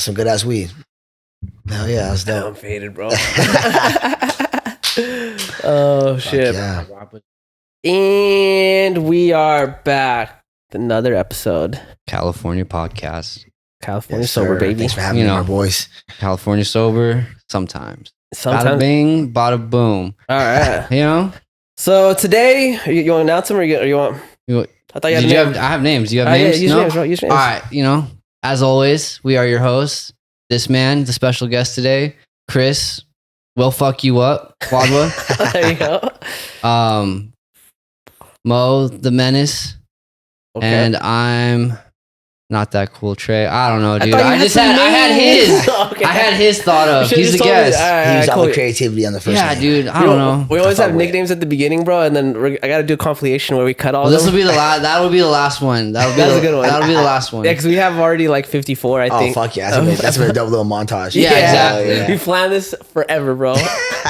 Some good ass weed. Hell yeah, that's dope. I'm faded, bro. Oh shit. Yeah. And we are back with another episode. California podcast. California Yes, sober, sir. baby. Thanks for having You me, know. my boys. California sober sometimes. Bada Sometimes. bing, bada boom. All right. You know? So today, you want to announce them or you want? You- I thought you had Did a you name. have, I have names. Do you have Yeah, names? use No? names, bro. Use names. All right. You know, as always, we are your hosts. This man, the special guest today, Chris. Will fuck you up, Wadwa. There you go. Mo, the menace. Okay. And I'm not that cool, Trey. I don't know, dude. thought you I had just some had, I had names. his. Okay. I had his thought of. You should've He's the just told me. guest. All right, He was all cool. the creativity on the first Yeah, name. dude. I don't know. We always I have fuck with nicknames at the beginning, bro, and then I got to do a compilation where we cut all Well, of this them. will be the last. That will be the last one. That'll be That's the, a good one. That'll be the last one. Yeah, because we have already like 54, I Oh, think. fuck yeah. That's a dope little montage. Yeah, exactly. Yeah. We plan this forever, bro.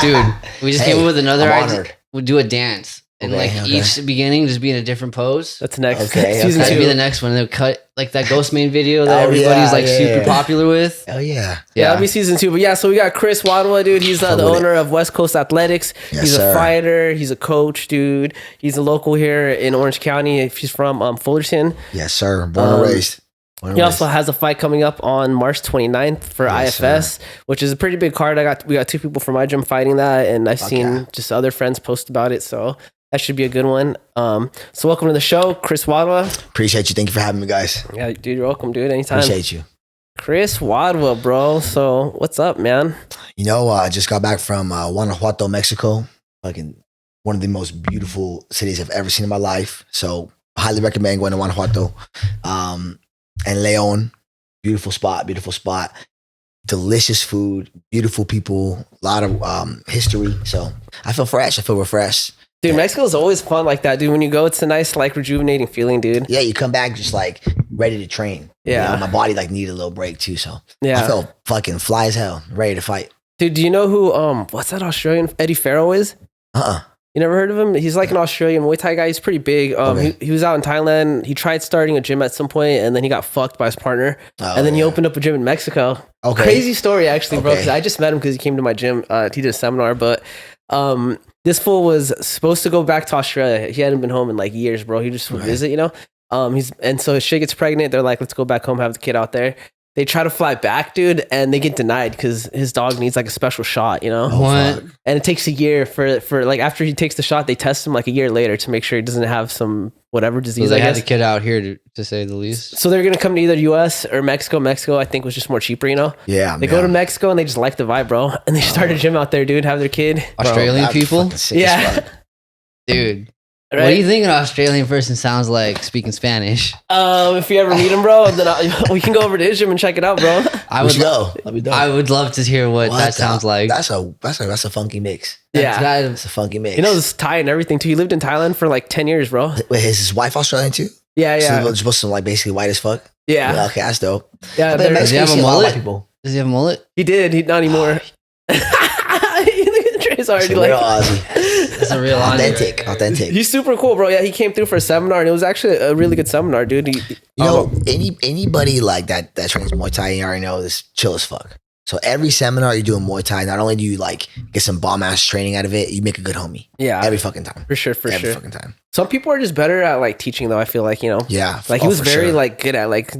Dude, we just came up with another I'm idea. honored. We'll do a dance. And Okay, like okay. each beginning, just be in a different pose. That's next. Okay, Season That'd be the 2. next one. They'll cut like that Ghost Main video that Oh, everybody's yeah, like yeah, super yeah. popular with. Hell yeah. Yeah, that'll be season 2. But yeah, so we got Chris Wadwa, dude. He's the Fuck with owner of West Coast Athletics. Yes, He's a sir. fighter. He's a coach, dude. He's a local here in Orange County. He's from Fullerton. Yes, sir. Born and raised. Born and He raised. also has a fight coming up on March 29th for Yes, I.F.S, which is a pretty big card. We got 2 people from my gym fighting that, and I've Fuck seen yeah. just other friends post about it. So that should be a good one. So welcome to the show, Chris Wadwa. Appreciate you. Thank you for having me, guys. Yeah, dude, you're welcome, dude. Anytime. Appreciate you. Chris Wadwa, bro. So what's up, man? You know, I just got back from Guanajuato, Mexico. Fucking one of the most beautiful cities I've ever seen in my life. So highly recommend going to Guanajuato. And Leon, beautiful spot. Delicious food, beautiful people, a lot of history. So I feel fresh. I feel refreshed. Dude, Mexico's always fun like that, dude. When you go, it's a nice, like, rejuvenating feeling, dude. Yeah, you come back just like ready to train. Yeah. You know, my body like needed a little break too. So Yeah. I felt fucking fly as hell, ready to fight. Dude, do you know who, what's that Australian Eddie Farrell is? You never heard of him? He's like an Australian Muay Thai guy. He's pretty big. Okay. He was out in Thailand. He tried starting a gym at some point, and then he got fucked by his partner. Oh, And then he yeah. opened up a gym in Mexico. Okay. Crazy story, actually, bro. Okay. Because I just met him because he came to my gym. He did a seminar, but this fool was supposed to go back to Australia. He hadn't been home in like years, bro. He just would Right. visit, you know. And so his shit gets pregnant. They're like, let's go back home, have the kid out there. They try to fly back, dude, and they get denied because his dog needs like a special shot, you know. Oh, What? fuck. And it takes a year for like after he takes the shot, they test him like a year later to make sure he doesn't have some whatever So disease. they I had guess. the kid out here to say the least. So they're gonna come to either U.S. or Mexico. Mexico, I think, was just more cheaper, you know. Yeah. They go to Mexico and they just like the vibe, bro. And they start a gym out there, dude. Have their kid. Australian people, Yeah. dude. Right? What do you think an Australian person sounds like speaking Spanish? If you ever meet him, bro, then we can go over to his gym and check it out, bro. I We would should go. Let me know. I would love to hear what that sounds like. That's a funky mix. Yeah. That's a funky mix. He knows Thai and everything too. He lived in Thailand for like 10 years, bro. Wait, is his wife Australian too? Yeah, So yeah, supposed to like basically white as fuck. yeah. Okay, that's dope. Yeah, I bet they're- in Does he Mexico, have you a see lot of mullet? white people. Does he have a mullet? he did. He not anymore. Trey's already It's a like. real Aussie. That's a real honor. Authentic. He's super cool, bro. Yeah, he came through for a seminar, and it was actually a really good seminar, dude. You know, anybody like that trains Muay Thai, you already know this chill as fuck. So every seminar you're doing Muay Thai, not only do you like get some bomb ass training out of it, you make a good homie. Yeah, Every fucking time. for sure, Every fucking time. Some people are just better at like teaching, though. I feel like, you know, Yeah. like he was for very sure. like good at like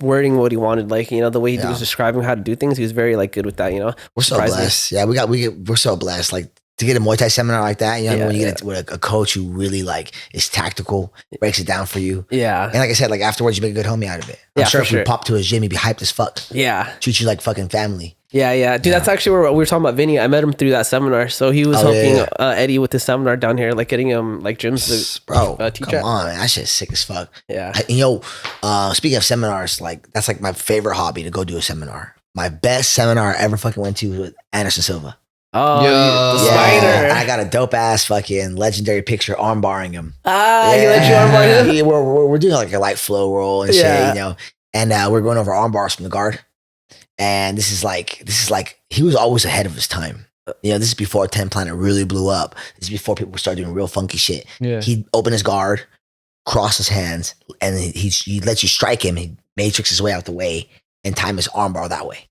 wording what he wanted, like, you know, the way he Yeah. was describing how to do things. He was very like good with that, you know. We're so Surprised me. blessed. Yeah, we're so blessed. Like to get a Muay Thai seminar like that, you know, Yeah, when you get it with a coach who really like is tactical, breaks it down for you. Yeah, And like I said, like afterwards you make a good homie out of it. Yeah, I'm sure for if sure. we pop to his gym, he'd be hyped as fuck. yeah, Treat you like fucking family. yeah. Dude, that's actually where we were talking about Vinny. I met him through that seminar, so he was Oh, yeah, helping Eddie with his seminar down here, like getting him like gyms to Bro, teach come at. on, man. That shit's sick as fuck. Yeah, Speaking of seminars, like that's like my favorite hobby to go do a seminar. My best seminar I ever fucking went to was with Anderson Silva. oh, Yo. the Yeah. spider. I got a dope ass fucking legendary picture arm barring him. He let you armbar him. Yeah, we're doing like a light flow roll and shit, Yeah. you know. And we're going over arm bars from the guard. And this is like he was always ahead of his time. You know, this is before 10 Planet really blew up. This is before people started doing real funky shit. Yeah. He'd open his guard, cross his hands, and he lets you strike him. He matrix his way out the way. and time his armbar that way.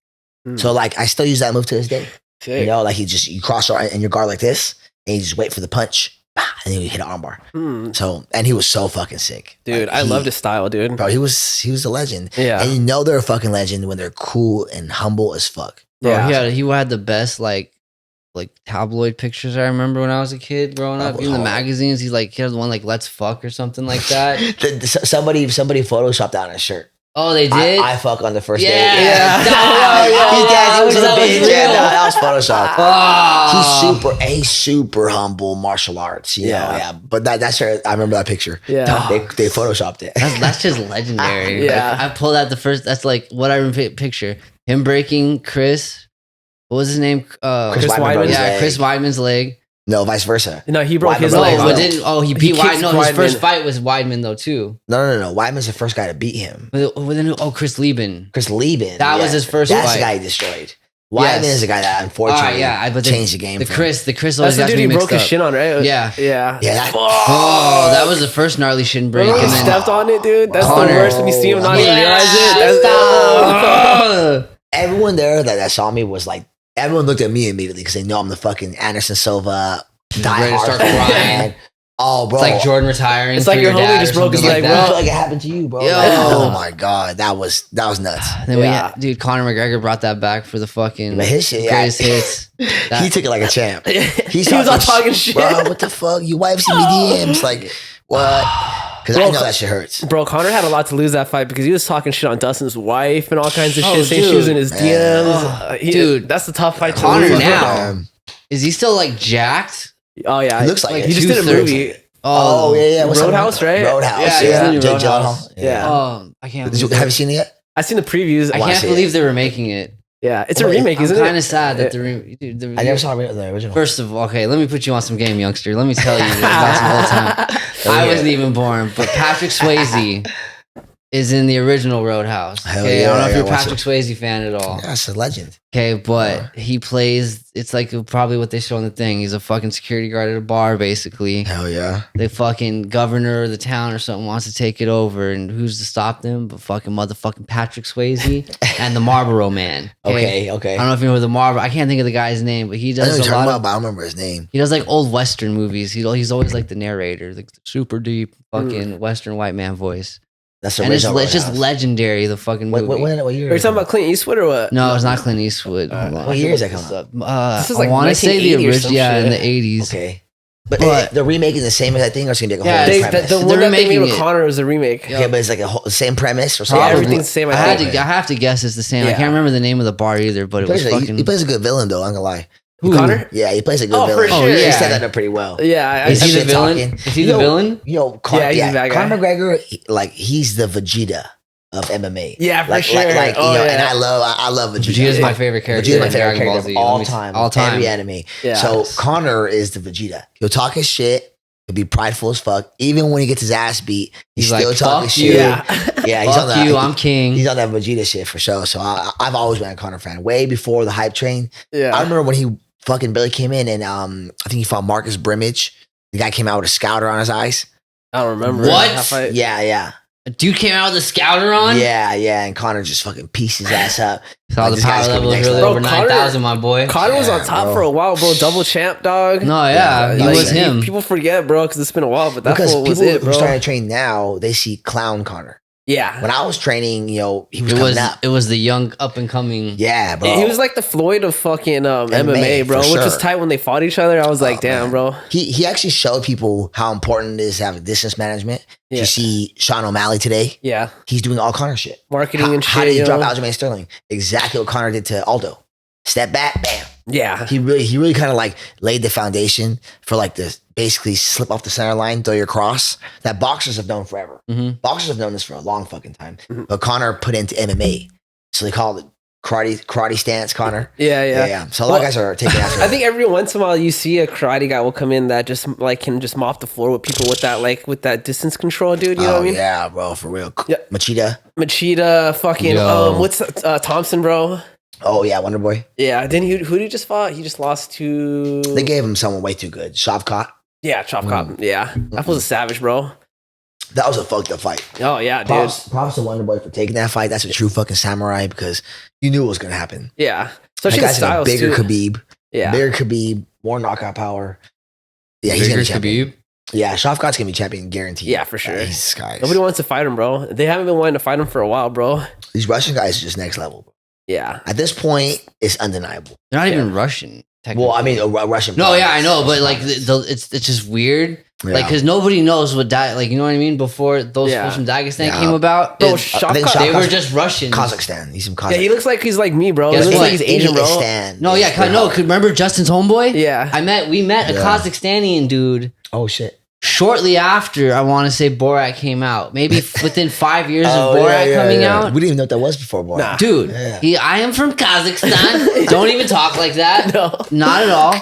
So like I still use that move to this day. Sick. You know, like you cross and your guard like this, and you just wait for the punch, and then you hit an armbar. So and he was so fucking sick, dude. Like, I loved his style, dude. Bro, he was a legend. Yeah. And you know they're a fucking legend when they're cool and humble as fuck. Bro, Yeah. he had the best like tabloid pictures I remember when I was a kid growing up. In the magazines, he had one like "Let's fuck" or something like that. Somebody photoshopped that on his shirt. Oh, they did. I fuck on the first Yeah. day. Yeah. He was a That was bitch. real. Yeah, that was Photoshop. Oh. He's super humble martial arts. You know, yeah. But that's where I remember that picture. Yeah. They photoshopped it. That's just legendary. Yeah. I pulled out the first. That's like what I picture him breaking Chris. What was his name? Chris Chris Weidman Weidman? broke his Yeah, leg. Chris Weidman's leg. No, vice versa. No, he broke Weidman his broke leg. his No, leg. but didn't. He beat He kicked Weidman. No, his Weidman. first fight was Weidman though too. No. Weidman's the first guy to beat him. Chris Lieben. Chris Lieben. That was his first That's fight. the guy he destroyed. Weidman Yes. is the guy that unfortunately But changed the game. The for Chris That's always the got dude me he mixed broke his up. shin on, right? Yeah. Yeah. him. Yeah. Oh, that was the first gnarly shin break. Remember And he then stepped on it, dude? That's Connor. the worst when you see him not even Yeah, realize it. stop. Everyone there that saw me was like, everyone looked at me immediately because they know I'm the fucking Anderson Silva ready to diehard start fan. crying. Oh, bro. It's like Jordan retiring. It's like for your homie dad just or broke his something leg, I bro. feel like it happened to you, bro. Yo. Like, oh my god, that was nuts. Then Yeah. dude, Conor McGregor brought that back for the fucking But his shit, greatest hits. He took it like a champ. He was all talking shit. Bro, what the fuck? You wipes me DMs. Like, what? Because I know that shit hurts. Bro, Connor had a lot to lose that fight because he was talking shit on Dustin's wife and all kinds of Oh, shit, saying she was in his dude. DMs. Dude, that's the tough fight to Connor lose. now. Is he still like jacked? Oh, yeah. He looks like it. He just did a 230. movie. Oh, yeah. What's that Roadhouse, one? right? Roadhouse. Yeah, Yeah. he's in Jake Roadhouse. Gyllenhaal. Yeah. I can't. Have you seen it yet? I seen the previews. I wanna can't see believe it. they were making it. Yeah, it's a Well, remake, I'm isn't it? kind of sad that the I never saw the original. First of all, okay, let me put you on some game, youngster. Let me tell you about some old time. I wasn't even born, but Patrick Swayze is in the original Roadhouse. Hell Okay, yeah, I don't know if I you're a gotta watch Patrick Swayze fan at all. Yeah, that's a legend. Okay, but he plays. It's like probably what they show in the thing. He's a fucking security guard at a bar, basically. Hell yeah. The fucking governor of the town or something wants to take it over, and who's to stop them? But fucking motherfucking Patrick Swayze and the Marlboro Man. Okay. I don't know if you know the Marlboro. I can't think of the guy's name, but he I know does what a you're talking lot about, of. but I don't remember his name. He does like old Western movies. He's always like the narrator, like the super deep fucking Western white man voice. That's the And it's original. just Roadhouse. legendary. The fucking movie. What year? Are you talking about Clint Eastwood or what? No, it's not Clint Eastwood. Hold on. What year is that coming This is I like want to say the 1980 or original. some Yeah, in shit. the 80s. Okay. But But- the remake is the same as that thing, or it's gonna be like a Yeah, whole They, new premise? the They're one that they made remaking with it. Connor was a remake. Okay, but it's like the same premise or Yeah, something. Probably. everything's the same. I I think. have to guess it's the same. I Yeah. can't remember the name of the bar either, but it was fucking. He plays a good villain though. I'm gonna lie. Who? Connor? Yeah, he plays a good Oh, for villain. sure. He Yeah. set that up pretty well. Yeah, Is he the shit villain? talking. Is he the villain? Conor, Yeah, he's the bad guy. Conor McGregor, he's the Vegeta of MMA. Yeah, for like, sure. Like, Oh, you know, yeah. and I love Vegeta. Vegeta's my favorite character. Vegeta's my in favorite Dragon Ball character Z. of all Let me- time. All time. Every anime. Yeah. So Conor is the Vegeta. He'll talk his shit. He'll be prideful as fuck. Even when he gets his ass beat, he's He's still like, talking "Fuck shit. you." Yeah. Yeah, he's on Fuck that. you, I'm king. He's on that Vegeta shit for sure. So I've always been a Conor fan. Way before the hype train. Yeah. I remember when he fucking Billy came in and I think he fought Marcus Brimage. The guy came out with a scouter on his eyes. I don't remember. What? that fight. Yeah. A dude came out with a scouter on. Yeah. And Connor just fucking pieced his ass up. Saw Like, the this guy's power gonna be level is next really level. over Bro, Connor- 9,000, my boy. Connor was on Yeah, top bro. for a while, bro. Double champ, dog. No, yeah, he like, was him. People forget, bro, because it's been a while, but that Because fool was people it, who bro. starting to train now, they see clown Connor. Yeah. When I was training, he was It coming was up. it was the young up and coming. Yeah, bro. He was like the Floyd of fucking MMA, bro, for which was sure. tight when they fought each other. I was like, damn, man. bro. He actually showed people how important it is to have distance management. Yeah. You see Sean O'Malley today. Yeah. He's doing all Connor shit. Marketing and shit. How did he you drop know? Aljamain Sterling? Exactly what Connor did to Aldo. Step back, bam. Yeah. He really kind of like laid the foundation for like the basically slip off the center line, throw your cross that boxers have known forever. Mhm. Boxers have known this for a long fucking time, Mhm. but Connor put into MMA, so they call it karate stance. Connor, Yeah. So a lot of guys are taking after. I think every once in a while you see a karate guy will come in that just like can just mop the floor with people with that distance control, dude. You know what I mean? Yeah, bro, for real. Yeah. Machida. Fucking Yo. what's Thompson, bro? Oh yeah, Wonder Boy. Yeah. Then who did he just fought? He just lost to They gave him someone way too good. Shavkat. Chop Cop. Yeah. That was a savage, bro. That was a fucked up fight. Oh yeah, dude. Props to Wonder Boy for taking that fight. That's a true fucking samurai because you knew it was gonna happen. Yeah. That Especially the guy's like a styles bigger too. Khabib. Yeah. Bigger Khabib, more knockout power. Yeah, he's Bigger gonna be champion. Khabib. Yeah, Shavkat's gonna be champion, guaranteed. Yeah, for sure. These guys. Nobody wants to fight him, bro. They haven't been wanting to fight him for a while, bro. These Russian guys are just next level. Yeah. At this point, it's undeniable. They're not even Russian. Well, I mean, a Russian. No, yeah, I know, but players. like it's just weird. Yeah. Like, because nobody knows what like, you know what I mean? Before those fools from Dagestan Yeah. came about, Bro, I think Shavkat, they were Shavkat's just Russians. Kazakhstan. He's from Kazakhstan. yeah, he looks like he's like me, bro. He Guess looks what? like he's Asian, bro. No, yeah, no. Remember Justin's homeboy? Yeah. We met a Yeah. Kazakhstanian dude Oh shit. shortly after, I want to say, Borat came out. Maybe within 5 years of Borat coming out. We didn't even know what that was before Borat. Nah. Dude, Yeah. I am from Kazakhstan. Don't even talk like that. No. Not at all.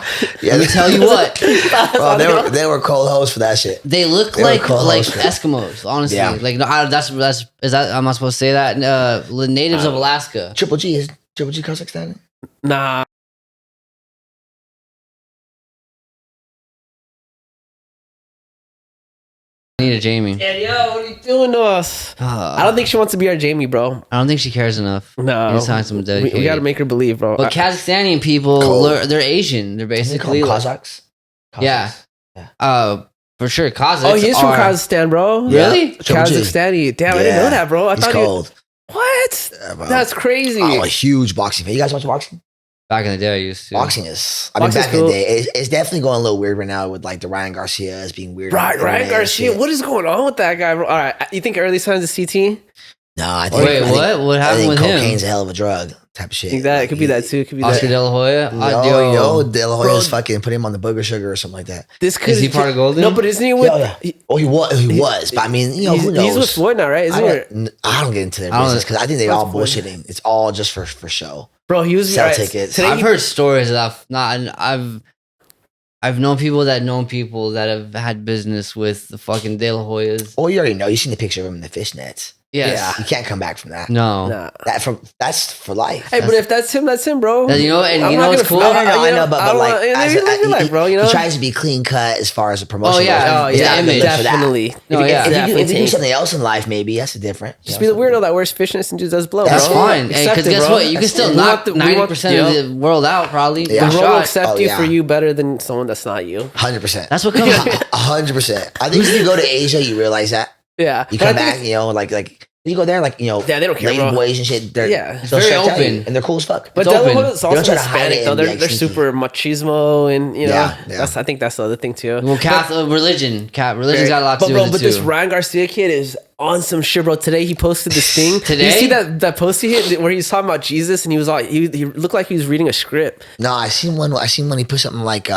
Yeah, Let me tell you what. Bro, they were cold hoes for that shit. They look They were like cold hoes. Eskimos, honestly. Yeah. Like, no, is that, I'm not supposed to say that? Natives of Alaska. Triple G is Triple G Kazakhstan. Nah. I need a Jamie. Yeah, yo, what are you doing to us? I don't think she wants to be our Jamie, bro. I don't think she cares enough. No. It's time some We dedicated. got to make her believe, bro. But Kazakhstani people, Cold. they're Asian. They're They call basically them like, Kazakhs. Yeah. For sure. Kazakhs. Oh, he's from are- Kazakhstan, bro. Really? Triple G. Kazakhstani. Damn, I didn't know that, bro. I He's thought cold. What? Yeah, bro. That's crazy. I'm a huge boxing fan. You guys watch boxing? Back in the day, I used to. Boxing is. I mean, Boxing's back in cool. the day, it's definitely going a little weird right now with like the Ryan Garcias being weird. on the Ryan internet and Garcia, shit. what is going on with that guy, bro? All right, you think early signs of CT? No, I think. Wait, I think- what? What I happened think with him? cocaine's a hell of a drug type of shit. Think that it could be that too. It could be Oscar that. De La Hoya? Yo, De La Hoya's Bro. fucking put him on the booger sugar or something like that. This could Is he part of Golden? No, but isn't he with? Yeah. Oh, he was. But I mean, you know, who knows? He's with Floyd now, right? Isn't he? I don't get into their I don't- business because I think they That's all Floyd. bullshitting. It's all just for show. Bro, he was Sell right, tickets. Today I've he- heard stories that I've known people that have had business with the fucking De La Hoyas. Oh, you already know. You seen the picture of him in the fishnets. Yes. You can't come back from that. No. Nah. That's for life. Hey, but if that's him, bro. And you know- and I'm you not know what's gonna- cool? I know, but like, as bro, you know, he tries to be clean cut as far as the promotion. Oh, yeah. goes. He's not gonna image. look for that. definitely. No, If yeah. you- If you do definitely. something else in life, maybe that's a different. Just be the weirdo that wears fishnets and does blow, That's bro. Fine. Accept Because it, guess bro. what? You can still We knock want the- we want- 90% of the world out, probably. Yeah. The One world will shot. accept Oh, you yeah. for you better than someone that's not you. 100%. That's what comes. 100%. I think if you go to Asia, you realize that. Yeah. You But I come think back, you know, like you go there, like, you know, Yeah, they don't care, lady bro. boys and shit. They're, Yeah. It's they'll very straight tell you, open. and they're cool as fuck. But It's open. Delaware is They also don't try to hide Hispanic, it though. and be They're like sneaky. super machismo, and you know, Yeah, yeah. I think that's the other thing too. Well, Catholic religion's got a lot to But do bro, with but it this too. Ryan Garcia kid is on some shit, bro. Today he posted this thing. Today? You see that post he hit where he was talking about Jesus and he was all he looked like he was reading a script. No, I seen one he put something like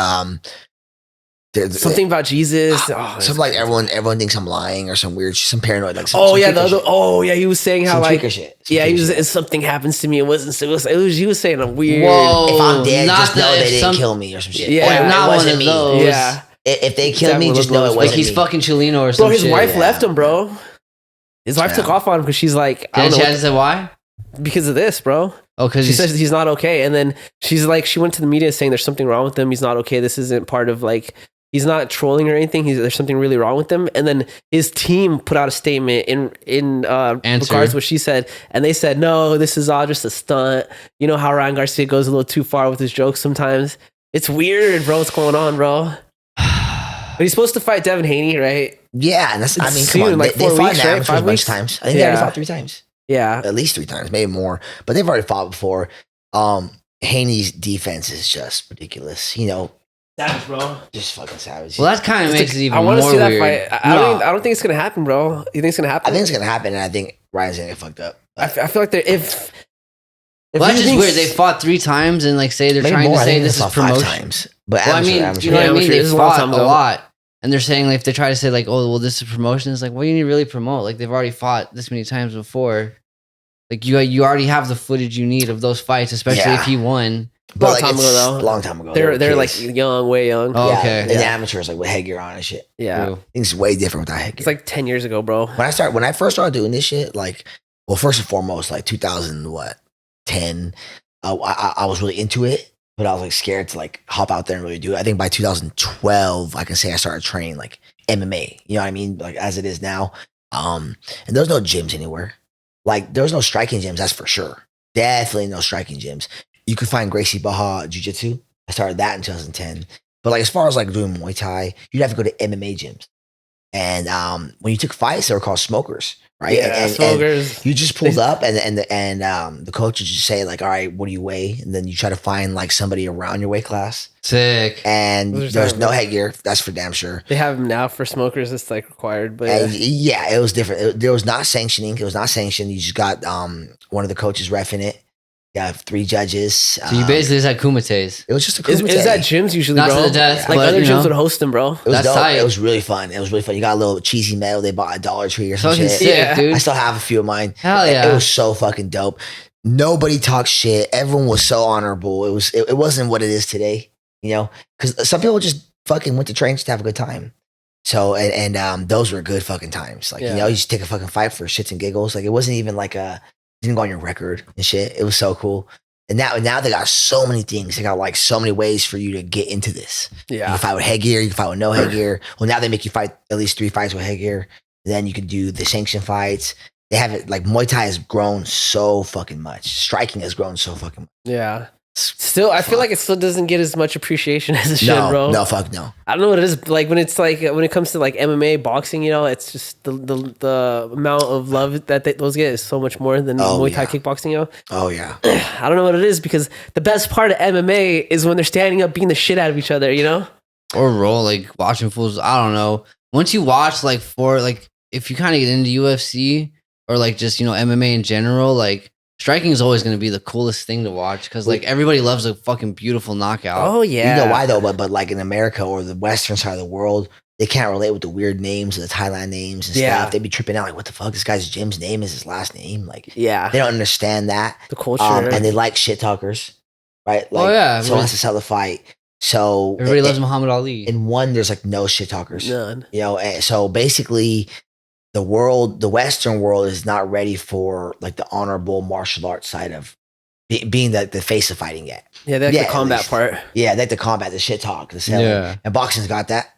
Something about Jesus. Oh, something like everyone thinks I'm lying or some weird, some paranoid, like. oh some yeah, tweaker shit. he was saying how Some like tweaker shit. yeah, he was if something happens to me, it wasn't suicide. He was saying a weird. Whoa. If I'm dead, Not just know that they if didn't some- kill me or some shit. Yeah, Or not it one wasn't of me. those. Yeah, If they kill me, Exactly just know what it it was. wasn't Like he's me. fucking Chileno or bro, some his shit. wife yeah. left him, bro. His wife took off on him because she's like, I And don't she know, had to say why? because of this, bro. Oh, because She says he's not okay, and then she's like, she went to the media saying there's something wrong with him. He's not okay. This isn't part of like, he's not trolling or anything. There's something really wrong with him. And then his team put out a statement in regards to what she said, and they said, no, this is all just a stunt. You know how Ryan Garcia goes a little too far with his jokes sometimes. It's weird, bro. What's going on, bro? But he's supposed to fight Devin Haney, right? Yeah, and that's. I It's mean, soon, come on, like they 4 fought weeks, in right? amateurs 5 a bunch weeks? of times. I think they Yeah. already fought 3 times, Yeah. at least 3 times, maybe more. But they've already fought before. Haney's defense is just ridiculous. You know, Savage, bro. just fucking savage. well, that kind of makes it even I want more to see that weird. fight. I don't think it's gonna happen, bro. You think it's gonna happen? I think it's gonna happen, and I think Ryan's gonna get fucked up. I feel like they're if Well, that's you just think- weird. They fought 3 times and like say they're Maybe trying more. to I say think this they is fought 5 promotion. times. But Well, I mean, amateur. you know what I Yeah, mean? amateur. They This is a long fought time a ago. lot. And they're saying like if they try to say like, oh well, this is promotion. It's like, well, you need to really promote. Like they've already fought this many times before. Like you already have the footage you need of those fights, especially Yeah. if he won. But Long like, time it's ago, though. long time ago. they're were like kids. young, way young. Oh, Yeah, okay. And the Yeah. amateurs like with headgear on and shit. Yeah, True. I think it's way different without headgear. it's like 10 years ago, bro. when I first started doing this shit, like, well, first and foremost, like 2010, I was really into it, but I was like scared to like hop out there and really do it. I think by 2012, I can say I started training like MMA. You know what I mean? Like as it is now. And there's no gyms anywhere. Like there was no striking gyms, that's for sure. Definitely no striking gyms. You could find Gracie Baja Jiu-Jitsu. I started that in 2010. But like as far as like doing Muay Thai, you'd have to go to MMA gyms. And when you took fights, they were called smokers, right? Yeah, smokers. And you just pulled up, and the coach would just say like, "All right, what do you weigh?" And then you try to find like somebody around your weight class. Sick. And there's no headgear. That's for damn sure. They have them now for smokers. It's like required, but And yeah, it was different. There was not sanctioning. It was not sanctioned. You just got one of the coaches reffing it. You have 3 judges. So you basically just had kumites. It was just a kumite. is that gyms usually, Not bro? to the death, Like but, other you gyms know. would host them, bro. It was That's dope. tight. It was really fun. It was really fun. You got a little cheesy medal they bought at Dollar Tree or some Fucking shit. sick, Yeah. dude. I still have a few of mine. Hell yeah. It was so fucking dope. Nobody talked shit. Everyone was so honorable. It wasn't what it is today, you know? Because some people just fucking went to trains to have a good time. So, and those were good fucking times. Like, you know, you just take a fucking fight for shits and giggles. Like, it wasn't even like didn't go on your record and shit. It was so cool. And now they got so many things. They got like so many ways for you to get into this. You Yeah. can fight with headgear. You can fight with no headgear. Well, now they make you fight at least 3 fights with headgear. Then you can do the sanction fights. They have it like Muay Thai has grown so fucking much. Striking has grown so fucking much. Yeah. Still, I feel like it still doesn't get as much appreciation as it should, No, bro. no, fuck no. I don't know what it is. Like when it's like when it comes to like MMA, boxing, you know, it's just the amount of love that those get is so much more than Muay Thai kickboxing, you know. Oh yeah. I don't know what it is because the best part of MMA is when they're standing up beating the shit out of each other, you know. Or roll, like watching fools. I don't know. Once you watch like if you kind of get into UFC or like just, you know, MMA in general, like striking is always going to be the coolest thing to watch because like everybody loves a fucking beautiful knockout. Oh yeah. You know why though? But like in America or the Western side of the world, they can't relate with the weird names, the Thailand names and stuff. They be tripping out like, what the fuck? This guy's Jim's name is his last name. Like, Yeah. they don't understand that. The culture. And they like shit talkers, right? Like, yeah. someone has to sell the fight. So Everybody loves Muhammad Ali. in one, there's like no shit talkers. None. You know, and so basically the Western world is not ready for like the honorable martial arts side of being the face of fighting yet. Yeah, they like Yeah, the at combat least. part. Yeah, they like the combat, the shit talk, the selling. Yeah. And boxing's got that.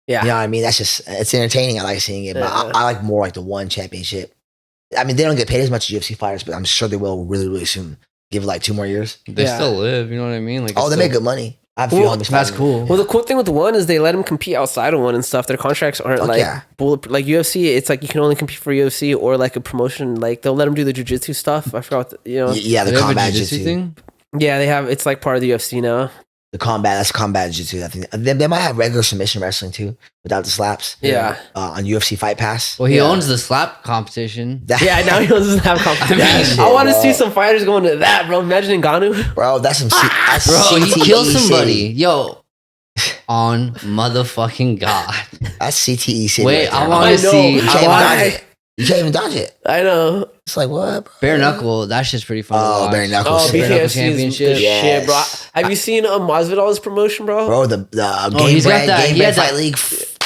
Yeah. You know what I mean? That's just, it's entertaining. I like seeing it, but I like more like the one championship. I mean, they don't get paid as much as UFC fighters, but I'm sure they will really, really soon. Give it like 2 more years. They Yeah. still live, you know what I mean? Like, Oh, it's they still- make good money. I have a few Well, homies That's fighting. cool. Well, the cool thing with the one is they let them compete outside of one and stuff. Their contracts aren't Fuck like yeah. like UFC. It's like you can only compete for UFC or like a promotion. Like they'll let them do the jiu-jitsu stuff. I forgot, you know. Yeah, the They have a combat jiu-jitsu jiu-jitsu. thing. Yeah, they have. It's like part of the UFC now. The combat, that's combat jiu-jitsu. I think they might have regular submission wrestling too, without the slaps. Yeah. On UFC Fight Pass. Well, he Yeah. owns the slap competition. That- Yeah, now he doesn't have That competition. shit, I want to bro. see some fighters going to that, bro. Imagine Ngannou. Bro, that's some that's Bro, he CTE killed somebody. City. Yo. On motherfucking God. That's CTE city. Wait, right there, I bro. want I to know. see. You can't I even want dodge it. You can't even dodge it. I know. It's like what? Bro? bare knuckle. That shit's pretty fun. Oh, to watch. bare knuckle. Oh, Bare knuckle BKFC is the championship. shit, bro. Yes. Have you seen Masvidal's promotion, bro? Bro, the game he's got brand, that- game he brand had fight that- league.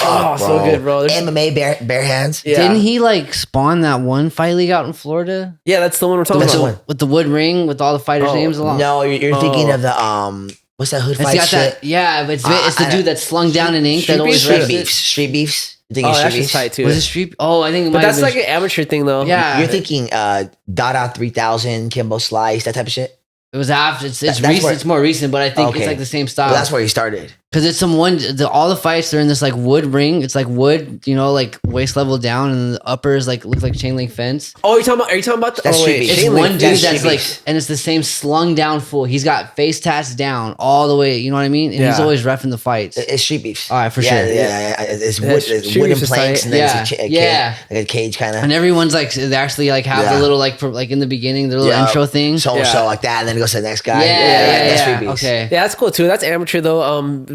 Oh, so good, bro. There's- MMA bare hands. Yeah. Didn't he like spawn that one fight league out in Florida Yeah, that's the one we're talking That's about. the one. with the wood ring with all the fighters' Oh, names along? No, you're thinking Oh. of the what's that hood It's fight got shit? that. Yeah, but it's the I- dude that's slung down in ink Street that always Beefs? Street rests it. beefs. Street beefs. You're thinking Oh, street that's just beefs. tight too. Was it street? Oh, I think it But might that's have like been. an amateur thing, though. Yeah, You're thinking Dada 3000, Kimbo Slice, that type of shit. it was after. It's That's recent. where- It's more recent, but I think Okay. it's like the same style. Well, that's where he started. Because it's all the fights they're in this like wood ring. It's like wood, you know, like waist level down, and the uppers like look like chain link fence. Oh, are you talking about? That's oh, Street wait. Beefs. It's Chain one Link. dude that's that's Street like, Beefs. and it's the same slung down full. He's got face tats down all the way. You know what I mean? And he's Yeah. always reffing the fights. It's street beefs. All right, for yeah, sure. Yeah, it's Yeah, wood, Street it's wooden Beefs is planks, tight. and then Yeah, it's a yeah. cage, like a cage kind of. And everyone's like, they actually like have Yeah. the little like in the beginning, their little Yeah. intro thing. So Yeah. like that, and then it goes to the next guy. yeah, that's yeah. street beefs. Okay. Yeah, that's cool too. That's amateur though.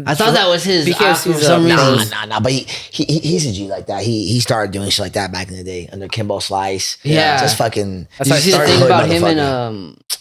I thought that was his BKFC 's for some up. reason. Nah. But he's a G like that. He started doing shit like that back in the day under Kimbo Slice. Yeah. just fucking. That's Did how you it see the started. thing Hood about him and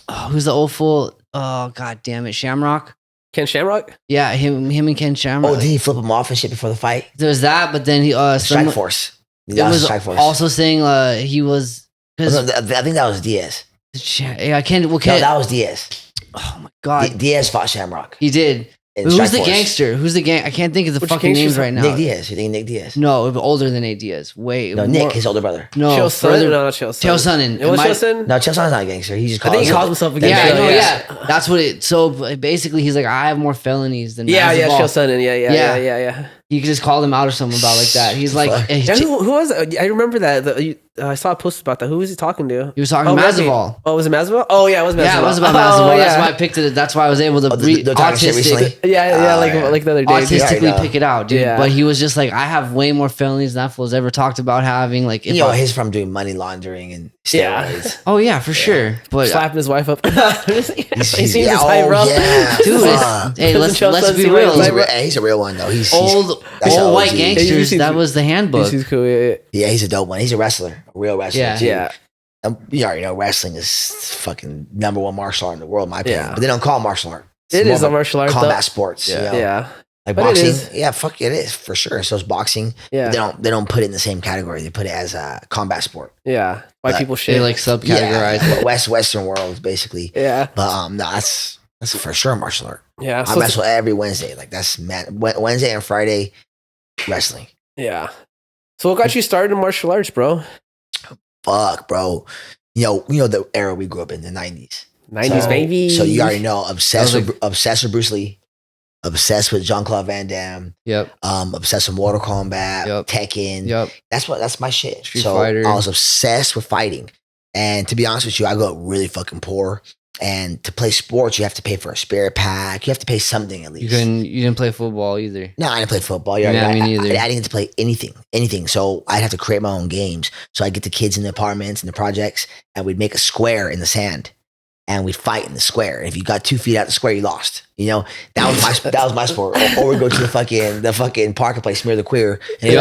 motherfucker. who's the old fool? Oh god damn it, Shamrock. Ken Shamrock. Yeah, him and Ken Shamrock. Oh, did he flip him off and shit before the fight? There was that, but then he Strike someone- Force. it That was was Strike Force. also saying he was Oh, no, because I think that was Diaz. I can't. Well, No, Ken, that was Diaz. oh my god, Diaz fought Shamrock. he did. in Who's the Strikeforce. gangster? Who's the gang? I can't think of the Which fucking names gangster? right now. Nick Diaz. You think Nick Diaz? No, older than A. Diaz. Wait, No, Nick, his older brother. No, Chael further. Sonnen? No, not Chael Sonnen. Chael Sonnen. It was Am I- Chael Sonnen? No, Chael Sonnen's not a gangster. He just I think he calls calls himself a Yeah, gangster. no, yeah. yeah. That's what it. So basically, he's like, I have more felonies than Yeah, Masvidal. Chael Sonnen. Yeah. You could just call him out or something about like that. He's like, Fuck. Yeah, who was it? I remember that. I saw a post about that. Who was he talking to? he was talking Reggie. Masvidal. Oh, was it Masvidal? Oh, yeah, it was Masvidal. Yeah, it was about Oh, Masvidal. That's yeah. why I picked it. That's why I was able to they're talking shit recently. Yeah, Yeah. like the other day. autistically Yeah, I know. pick it out, dude. Yeah. But he was just like, I have way more felonies than that fool's ever talked about having. Like, if You know, I- he's from doing money laundering and Yeah. steroids. oh yeah, for sure. But Slapping his wife up. He seems yeah, just hype, bro. yeah, dude, fuck. hey, let's Chael be Sonnen real. seems He's he's a real one though. He's Old that's old an white OG. gangsters. He's- That was the handbook. He's cool. Yeah. yeah, he's a dope one. He's a wrestler, a real wrestler. Yeah. too. Yeah. You already know wrestling is fucking #1 martial art in the world, in my opinion. Yeah. But they don't call it martial art. It's It more is of a martial art. combat though. sports. Yeah. You know? Yeah. Like But it boxing. is. Yeah, fuck it is for sure. So it's boxing. Yeah. They don't put it in the same category. They put it as a combat sport. Yeah. White But people They shit. like subcategorize Yeah, it. Western world basically. Yeah. But no, that's for sure martial art. Yeah. I So wrestle every Wednesday. Like that's Wednesday and Friday wrestling. yeah. So what got you started in martial arts, bro? Fuck, bro. You know the era we grew up in, the 90s. 90s, So- baby. So you already know, obsessed That was with Bruce Lee, obsessed with Jean-Claude Van Damme, Yep. obsessed with Mortal Kombat, Yep. Tekken. Yep. That's my shit. Street so Fighter. I was obsessed with fighting. And to be honest with you, I grew up really fucking poor. And to play sports, you have to pay for a spirit pack. You have to pay something at least. You didn't play football either. No, I didn't play football. You Yeah, already- me neither. I didn't get to play anything. So I'd have to create my own games. So I get the kids in the apartments and the projects, and we'd make a square in the sand, and we'd fight in the square. If you got 2 feet out the square, you lost. You know, that was my sport. Or we'd go to the fucking park and play Smear the Queer, and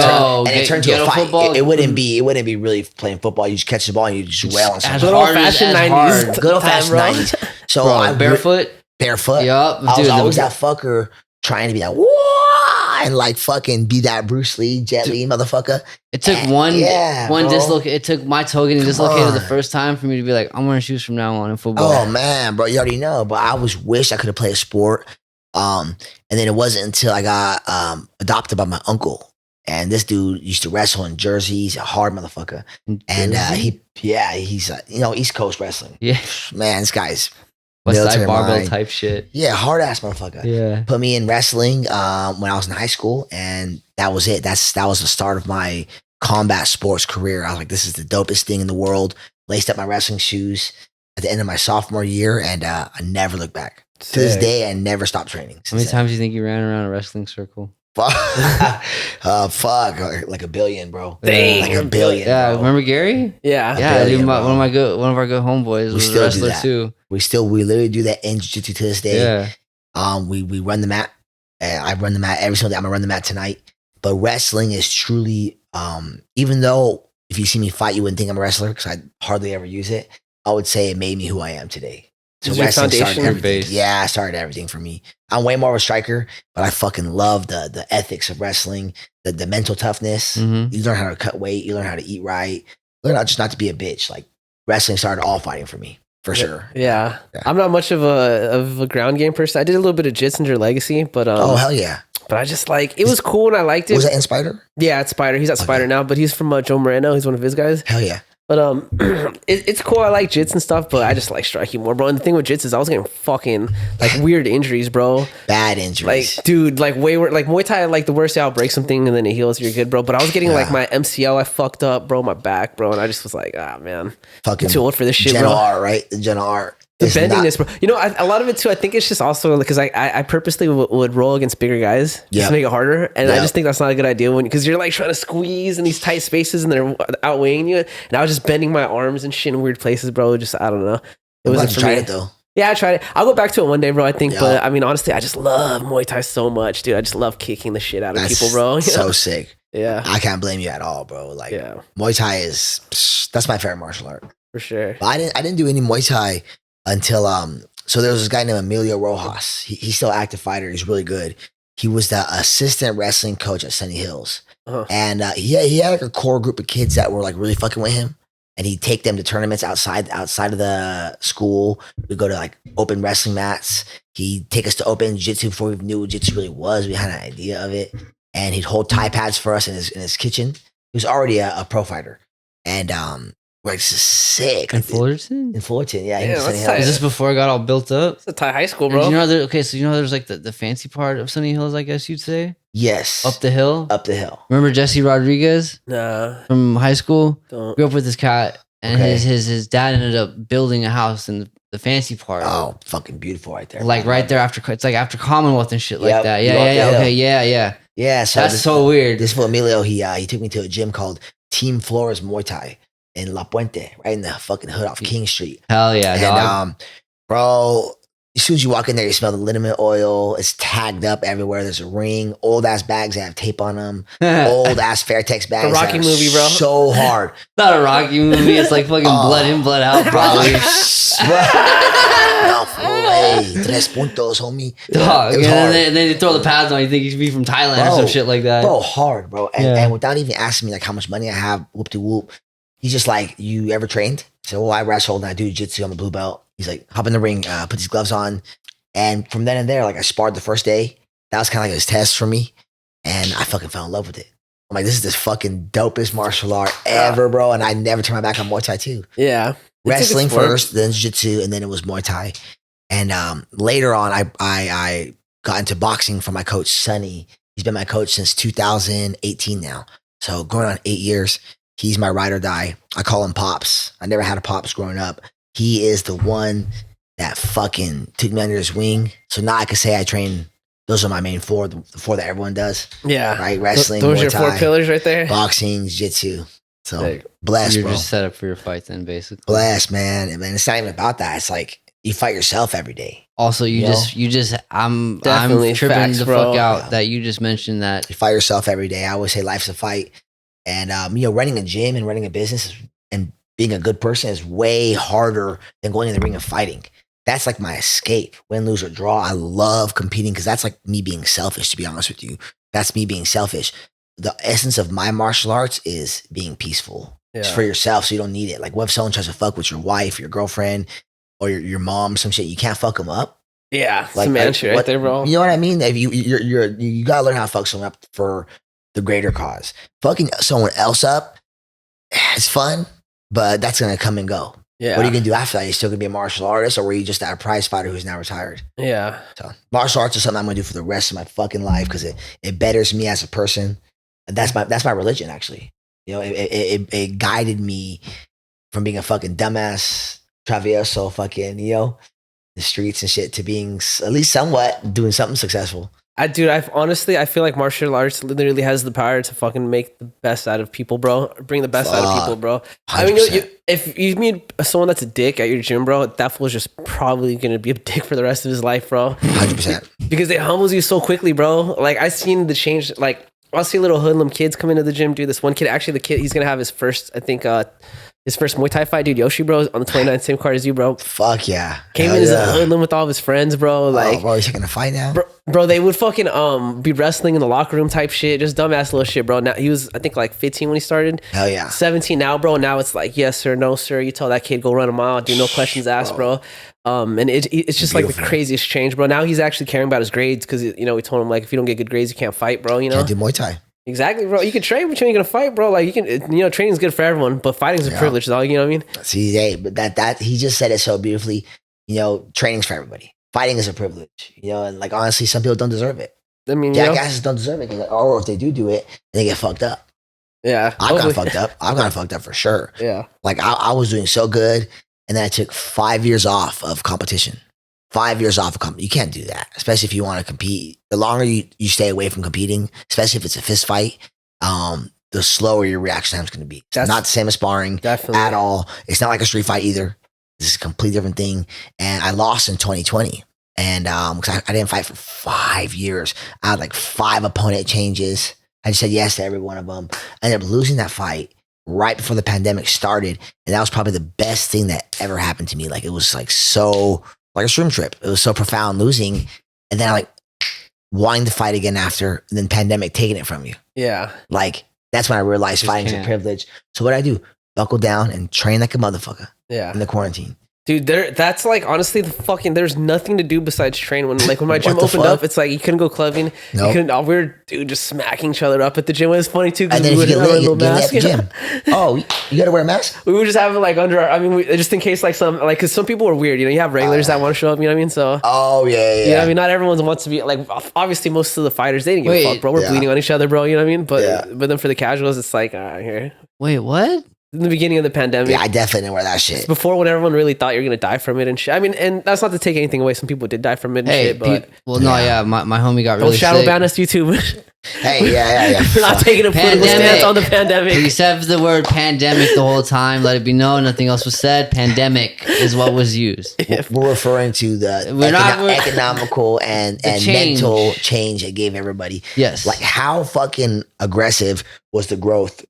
it turned to a ghetto fight. football? It wouldn't be really playing football. You just catch the ball and you just wail on As something. Good hard old-fashioned as 90s. hard. Good old fashioned bro. 90s. So Bro, I barefoot. barefoot. Yup. I was Dude, always that fucker trying to be like, whoa, and like fucking be that Bruce Lee, Jet Li motherfucker. It took one bro. dislocate. It took my toe getting Come dislocated the on. first time for me to be like, I'm wearing shoes from now on in football. Oh man, bro, you already know. But I was wish I could have played a sport. And then it wasn't until I got adopted by my uncle. And this dude used to wrestle in Jersey. He's a hard motherfucker. And he's East Coast wrestling. Yeah. Man, this guy's West Side military barbell mind. type shit. Yeah, hard ass motherfucker. Yeah. Put me in wrestling when I was in high school, and that was it. That was the start of my combat sports career. I was like, this is the dopest thing in the world. Laced up my wrestling shoes at the end of my sophomore year, and I never looked back. To this Sick. day, I never stopped training. How many times do you think you ran around a wrestling circle? Fuck, like a billion, bro. Dang. Like a billion. Yeah. bro. Remember Gary? Yeah. Yeah, billion, dude, bro. one of our good homeboys was a still do wrestler that. too. We literally do that in jiu-jitsu to this day. Yeah. We run the mat. I run the mat every single day. I'm gonna run the mat tonight. But wrestling is truly, even though if you see me fight, you wouldn't think I'm a wrestler because I hardly ever use it. I would say it made me who I am today. So Is your wrestling started foundation? everything. Base. Yeah, it started everything for me. I'm way more of a striker, but I fucking love the ethics of wrestling, the mental toughness. Mm-hmm. You learn how to cut weight. You learn how to eat right. You learn how just not to be a bitch. Like wrestling started all fighting for me, for sure. Yeah. Yeah. I'm not much of a ground game person. I did a little bit of Jits under Legacy, but Oh hell yeah! but I just like it was cool and I liked it. Was that in Spider? Yeah, it's Spider. He's at Spider now, but he's from Joe Moreno. He's one of his guys. Hell yeah! But it's cool. I like Jits and stuff, but I just like striking more, bro. And the thing with Jits is I was getting fucking like weird injuries, bro. Bad Like, injuries. dude, like way worse. Like Muay Thai, like the worst, I'll break something and then it heals. You're good, bro. But I was getting like Yeah. my MCL. I fucked up, bro. My back, bro. And I just was like, ah, man, Fucking I'm too old for this shit, Gentle bro. art, right? The gentle art. The is not- bendiness, bro. You know, a lot of it too. I think it's just also because I purposely would roll against bigger guys just Yep. to make it harder, and I Yep. just think that's not a good idea because you're like trying to squeeze in these tight spaces and they're outweighing you. And I was just bending my arms and shit in weird places, bro. Just I don't know. It I'm glad wasn't you for tried me. it though. Yeah, I tried it. I'll go back to it one day, bro. I think, Yeah. but I mean, honestly, I just love Muay Thai so much, dude. I just love kicking the shit out of That's people, bro. You so know? sick. Yeah, I can't blame you at all, bro. Like yeah, Muay Thai is that's my favorite martial art. for sure. But I didn't do any Muay Thai until so there was this guy named Emilio Rojas. He's still an active fighter. He's really good. He was the assistant wrestling coach at Sunny Hills. Uh-huh. And he had like a core group of kids that were like really fucking with him. and he'd take them to tournaments outside of the school. We'd go to like open wrestling mats. He'd take us to open jiu-jitsu before we knew what jiu-jitsu really was. We had an idea of it. And he'd hold Thai pads for us in his kitchen. He was already a pro fighter. And we're like, this is sick. In Fullerton? In Fullerton, yeah. Yeah, that's tight. Is this before it got all built up? It's a Thai high school, And bro. you know, so you know there's like the fancy part of Sunny Hills, I guess you'd say? Yes. Up the hill? Up the hill. Remember Jesse Rodriguez Nah, from high school? don't. Grew up with this cat, and Okay. his dad ended up building a house in the fancy part. Oh, fucking beautiful right there. Like right there after, it's like after Commonwealth and shit like Yep, that. you Yeah, go up yeah, the yeah. hill. Okay, yeah. Yeah, so That's so weird. This fool Emilio, he took me to a gym called Team Flores Muay Thai in La Puente, right in the fucking hood off King Street. Hell yeah, And dog. bro, as soon as you walk in there, you smell the liniment oil. It's tagged up everywhere. There's a ring, old ass bags that have tape on them, old ass Fairtex bags. Rocky that are movie, bro. So hard. Not a Rocky movie. It's like fucking blood in, blood out, probably. No, hey, 3 puntos, homie. Dog. It was And hard. then they throw the pads on. You think you should be from Thailand or some Bro, shit like that. Bro, hard, bro. And, Yeah. and without even asking me like how much money I have, whoop de whoop. He's just like, you ever trained? So, well, I wrestled and I do jiu-jitsu. I'm a blue belt. He's like, hop in the ring, put these gloves on. And from then and there, like I sparred the first day. That was kind of like his test for me. And I fucking fell in love with it. I'm like, this is the fucking dopest martial art ever, bro. And I never turned my back on Muay Thai too. Yeah. Wrestling It's a good sport. first, then jiu-jitsu, and then it was Muay Thai. And later on, I got into boxing from my coach, Sonny. He's been my coach since 2018 now. So going on 8 years. He's my ride or die. I call him Pops. I never had a Pops growing up. He is the one that fucking took me under his wing. So now I can say I train. Those are my main four, the four that everyone does. Yeah. Right? Wrestling, Those are Muay your four Thai, pillars right there. boxing, jiu-jitsu. So Sick. blessed, You're bro. just set up for your fight then, basically. Blessed, man. And man, it's not even about that. It's like you fight yourself every day. Also, You I'm Definitely tripping facts, the bro. fuck out that you just mentioned that. You fight yourself every day. I always say life's a fight. And, running a gym and running a business and being a good person is way harder than going in the ring and fighting. That's like my escape. Win, lose, or draw. I love competing because that's like me being selfish, to be honest with you. That's me being selfish. The essence of my martial arts is being peaceful. It's Yeah. for yourself, so you don't need it. Like, what if someone tries to fuck with your wife, your girlfriend, or your mom, some shit? You can't fuck them up. Yeah. Like, Some man like, shit right what- there, bro. You know what I mean? If you gotta learn how to fuck someone up for the greater cause. Fucking someone else up, it's fun, but that's gonna come and go. Yeah. What are you gonna do after that? You still gonna be a martial artist, or were you just a prize fighter who's now retired? Yeah. So martial arts is something I'm gonna do for the rest of my fucking life because it betters me as a person. And that's my religion, actually. You know, it guided me from being a fucking dumbass travieso, fucking, the streets and shit, to being at least somewhat doing something successful. I feel like martial arts literally has the power to fucking make the best out of people, bro. Bring the best out of people, bro. I mean, 100%. if you meet someone that's a dick at your gym, bro, that fool's just probably gonna be a dick for the rest of his life, bro. 100%. Because it humbles you so quickly, bro. Like I seen the change. Like I'll see little hoodlum kids come into the gym. Dude, this one kid, actually, the kid, he's gonna have his first, I think, his first Muay Thai fight, dude. Yoshi, bro, on the 29th, same card as you, bro. Fuck yeah. Came Hell in as yeah. a hoodlum with all of his friends, bro. Like, bro, he's taking a fight now? Bro, they would fucking be wrestling in the locker room type shit, just dumbass little shit, bro. Now he was, I think, like 15 when he started. Hell yeah. 17 now, bro. Now it's like, yes sir, no sir. You tell that kid go run a mile, do no questions asked, bro. And it's just like the Beautiful. craziest change, bro. Now he's actually caring about his grades because we told him like if you don't get good grades, you can't fight, bro. You know Can't do Muay Thai. exactly, bro. You can train, but you ain't gonna fight, bro. Like you can, training's good for everyone, but fighting's a Yeah. privilege, dog. You know what I mean? See, hey, but that he just said it so beautifully. Training's for everybody. Fighting is a privilege. And like honestly, some people don't deserve it. I mean, Jackasses don't deserve it. Or if they do it, they get fucked up. yeah. I've gotten hopefully- fucked up. I've gotten fucked up for sure. Yeah. Like I was doing so good, and then I took 5 years off of competition. 5 years off of competition. You can't do that, especially if you want to compete. The longer you stay away from competing, especially if it's a fist fight, the slower your reaction time is going to be. It's That's- not the same as sparring Definitely. at all. It's not like a street fight either. This is a completely different thing. And I lost in 2020. And because I didn't fight for 5 years. I had like 5 opponent changes. I just said yes to every one of them. I ended up losing that fight right before the pandemic started. And that was probably the best thing that ever happened to me. Like it was like so, like a shroom trip. It was so profound losing. And then like wanting to fight again after, and then pandemic taking it from you. Yeah. Like that's when I realized Just fighting's a can't. privilege. So what I do, buckle down, and train like a motherfucker Yeah. in the quarantine. Dude, that's like honestly the fucking. There's nothing to do besides train. When my gym What the opened fuck? up, it's like you couldn't go clubbing. Nope. You couldn't. We were just smacking each other up at the gym. It was funny too because And then we if you would get have a lit, little get lit at mask. the gym. Oh, you gotta wear a mask? We would just have it like under our. I mean, just in case like because some people are weird. You know, you have regulars that want to show up. You know what I mean? So. Oh, yeah. You know what I mean? Not everyone wants to be like. Obviously, most of the fighters they didn't give a Wait, fuck, bro. We're yeah. bleeding on each other, bro. You know what I mean? But Yeah. then for the casuals, it's like here Wait, what? in the beginning of the pandemic. Yeah, I definitely didn't wear that shit. Before when everyone really thought you're gonna die from it and shit. I mean, and that's not to take anything away. Some people did die from it and Hey, shit, but my homie got don't really shadow sick. ban us, YouTube. Hey, yeah. We're not taking a political Pandemic. stance on the pandemic. He said the word pandemic the whole time. Let it be known, nothing else was said. Pandemic is what was used. We're referring to the We're economical and change. mental change it gave everybody. Yes. Like, how fucking aggressive was the growth?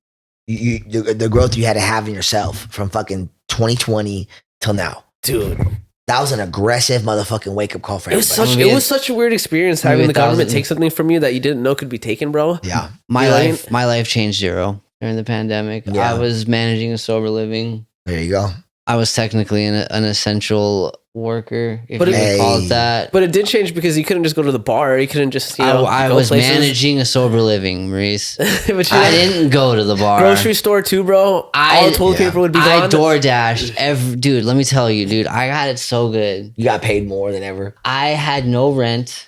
The growth you had to have in yourself from fucking 2020 till now. Dude, That was an aggressive motherfucking wake up call for everybody. it was such a weird experience having maybe the government 1,000. take something from you that you didn't know could be taken, bro. Yeah. my You know what I life, my life changed zero during the pandemic. Yeah. I was managing a sober living. There you go. I was technically an essential worker, if But you it- can call Hey. it that. But it did change because you couldn't just go to the bar. You couldn't just I go was places. managing a sober living, Maurice. But you I didn't go to the bar. grocery store too, bro. All the toilet paper would be I gone. door dashed dude. Let me tell you, dude. I got it so good. You got paid more than ever. I had no rent.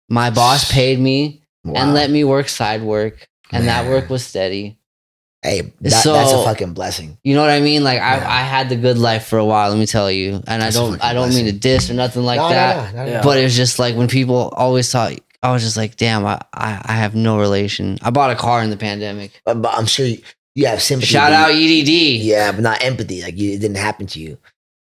My boss paid me Wow. and let me work side work, and that Man. work was steady. Hey, So- that's a fucking blessing. You know what I mean? Like Yeah. I had the good life for a while. Let me tell you, and That's a fucking I don't mean to diss or nothing like that. No. Yeah. But it was just like when people always thought, I was just like, damn, I have no relation. I bought a car in the pandemic. But I'm sure you have sympathy. Shout but out EDD. Yeah, but not empathy. Like, it didn't happen to you.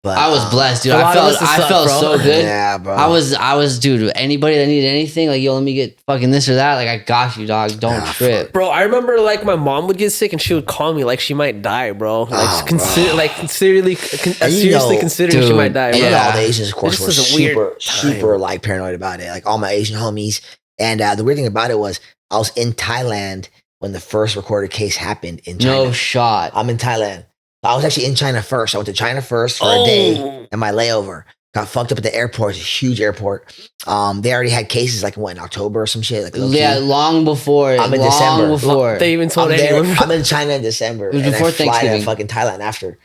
But I was blessed, dude. a lot of us I suck, felt bro. so good. Yeah, bro. I was, dude. Anybody that needed anything, like, yo, let me get fucking this or that. Like, I got you, dog. Don't Ah, trip. Bro, I remember like my mom would get sick and she would call me like she might die, bro. Like seriously considering she dude, might die, And bro. all the Asians, of course, It were just was a weird super like paranoid about it. Like all my Asian homies. And the weird thing about it was I was in Thailand when the first recorded case happened in China. No shot. I'm in Thailand. I was actually in China first. I went to China first for a day and my layover. Got fucked up at the airport. It's a huge airport. They already had cases like in October or some shit. Like low-key. Yeah, long before. I'm in long December. before. They even told I'm there. anyone. I'm in China in December. It was and before I fly to Thanksgiving. fucking Thailand after.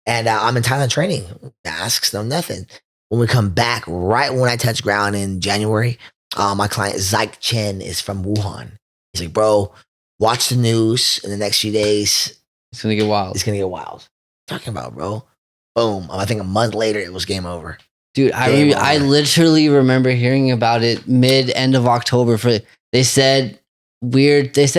And I'm in Thailand training. Masks, no nothing. When we come back, right when I touch ground in January, my client Zyke Chen is from Wuhan. He's like, bro, watch the news in the next few days. It's gonna get wild, It's gonna get wild. Talking about, bro. Boom. I think a month later it was game over. dude. Game I over. literally remember hearing about it end of October. They said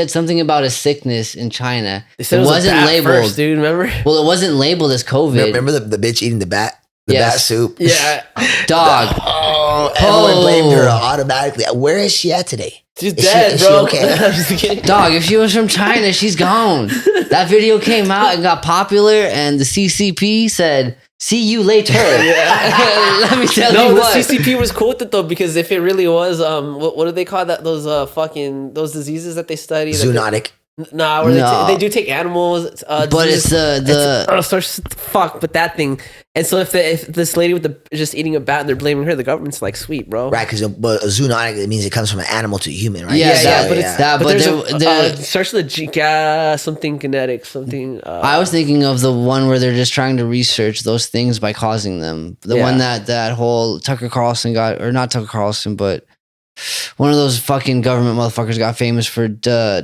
something about a sickness in China. They said It it was wasn't a bat labeled. first, dude. Remember? Well, it wasn't labeled as COVID. Remember the bitch eating the bat? The Yes. bat soup? Yeah, Dog. Oh, everyone blamed her automatically. Where is she at today? she's Is she- dead, is she bro. okay? I'm just kidding. Dog, if she was from China, she's gone. That video came out and got popular, and the CCP said, "See you later." Let me tell No, you the what. CCP was cool with it though because if it really was, what do they call that? Those those diseases that they study. that they- Zoonotic. Nah, where No. they do take animals. But it's fuck, but that thing. And so if this lady with the just eating a bat, and they're blaming her. The government's like, sweet, bro. Right, because but a zoonotic, it means it comes from an animal to a human, right? Yeah, Yeah, that- but it's that- but but there's there- it starts with a G, something kinetic, something. I was thinking of the one where they're just trying to research those things by causing them. The Yeah. one that whole Tucker Carlson got, or not Tucker Carlson, but one of those fucking government motherfuckers got famous for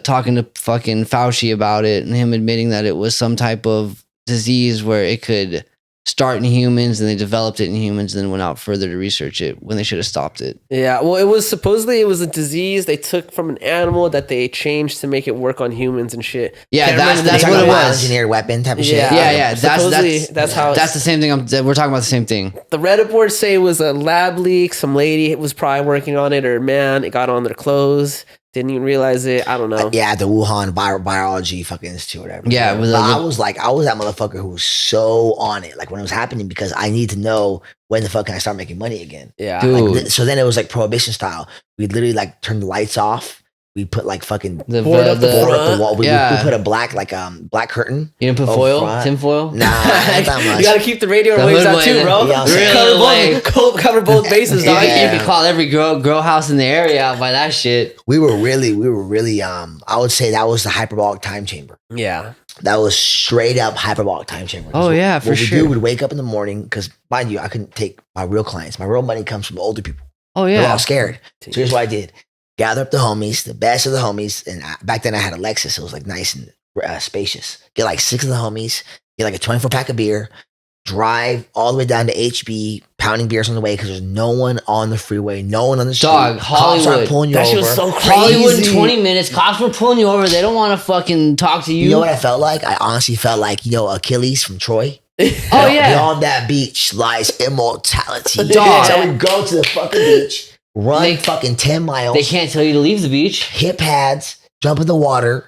talking to fucking Fauci about it and him admitting that it was some type of disease where it could start in humans and they developed it in humans and then went out further to research it when they should have stopped it. Yeah, well, it was supposedly a disease they took from an animal that they changed to make it work on humans and shit. Yeah, Can't that's remember the that's name what of it Like a was. engineered weapon type of shit. Yeah. Supposedly, That's that's how that's the same thing. We're talking about the same thing. the Reddit boards say it was a lab leak. Some lady was probably working on it, or man, it got on their clothes. Didn't even realize it. I don't know. Yeah, the Wuhan biology fucking institute, whatever. Yeah, But with I was that motherfucker who was so on it, like when it was happening, because I need to know when the fuck can I start making money again. Yeah. Dude. Like, so then it was like prohibition style. We'd literally like turn the lights off. we put like fucking Board up the board up front. the wall. We Yeah. put a black black curtain. You didn't put Oh, foil? front. Tin foil? Nah, not that much. You gotta keep the radio The waves hood out too, way, bro. yeah, Cover both bases, dog. You could call every grow house in the area out by that shit. We were really I would say that was the hyperbolic time chamber. Yeah. That was straight up hyperbolic time chamber. Oh, yeah, for what sure. we do, we'd wake up in the morning because, mind you, I couldn't take my real clients. My real money comes from older people. Oh, They're yeah. all scared. So here's what I did: gather up the homies, the best of the homies, and back then I had a Lexus. It was like nice and spacious. Get like 6 of the homies. Get like a 24-pack of beer. Drive all the way down to HB, pounding beers on the way because there's no one on the freeway, no one on the street. Dog, Cops aren't Hollywood. pulling you That over. shit was so crazy. Hollywood in 20 minutes. Cops were pulling you over. They don't want to fucking talk to you. You know what I felt like? I honestly felt like, Achilles from Troy. Oh, yeah. Beyond that beach lies immortality. Dog. So I would go to the fucking beach, run fucking 10 miles, They can't tell you to leave the beach. hit pads, jump in the water.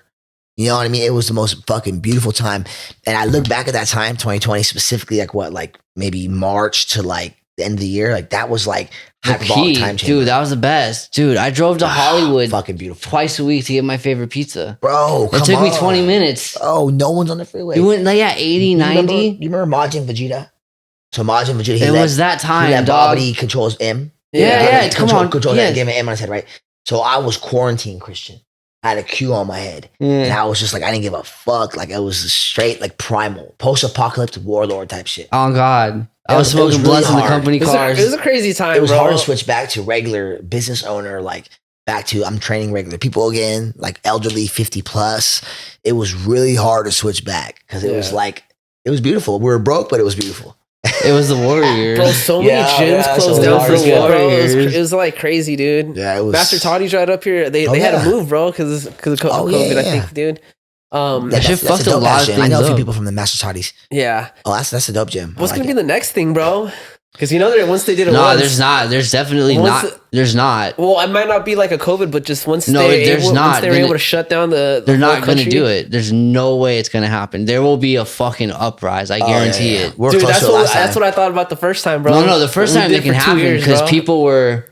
You know what I mean? It was the most fucking beautiful time. And I look back at that time, 2020, specifically like maybe March to like the end of the year. Like that was like The hyperbolic key. time chamber. Dude, that was the best. Dude, I drove to Hollywood Fucking beautiful. twice a week to get my favorite pizza. Bro, It took me 20 minutes. Oh, no one's on the freeway. You went like 80, 90. You remember Majin Vegeta? So Majin Vegeta, It was that time, dog. Bobbity controls M. Yeah, come on. Control Yes. that, give him an M on his head, right? So I was quarantined Christian. I had a Q on my head. And Yeah. I was just like, I didn't give a fuck. Like, it was straight, like, primal, post-apocalyptic warlord type shit. Oh, God. I It was was- it was smoking really blunts in the hard. company It was, cars. it was a crazy time, It was bro. hard to switch back to regular business owner, like, back to I'm training regular people again, like elderly 50 plus. It was really hard to switch back because it was Yeah. like, it was beautiful. We were broke, but it was beautiful. It was the Warriors. Bro, so many Yeah, gyms yeah, closed so down hard for to good, bro. Warriors. It was like crazy, dude. Yeah, it was. Master Toddy's right up here. They Oh, had yeah. to move, bro, because of COVID, Oh, I yeah. think, dude. That shit fucked a dope lot ass of gym. I things know a few up. people from the Master Toddies. Yeah. Oh, that's a dope gym. What's gonna be the next thing, bro? Because that once they did it No, once, there's not. There's definitely Once not. There's not. well, it might not be like a COVID, but just once No, there's once not. they were Then able to shut down the They're whole not going to country. do it. There's no way it's going to happen. There will be a fucking uprise. I guarantee it. We're Dude, close that's to it last that's time. what I thought about the first time, bro. No, the first We time did it can for 2 happen years, because bro. people were,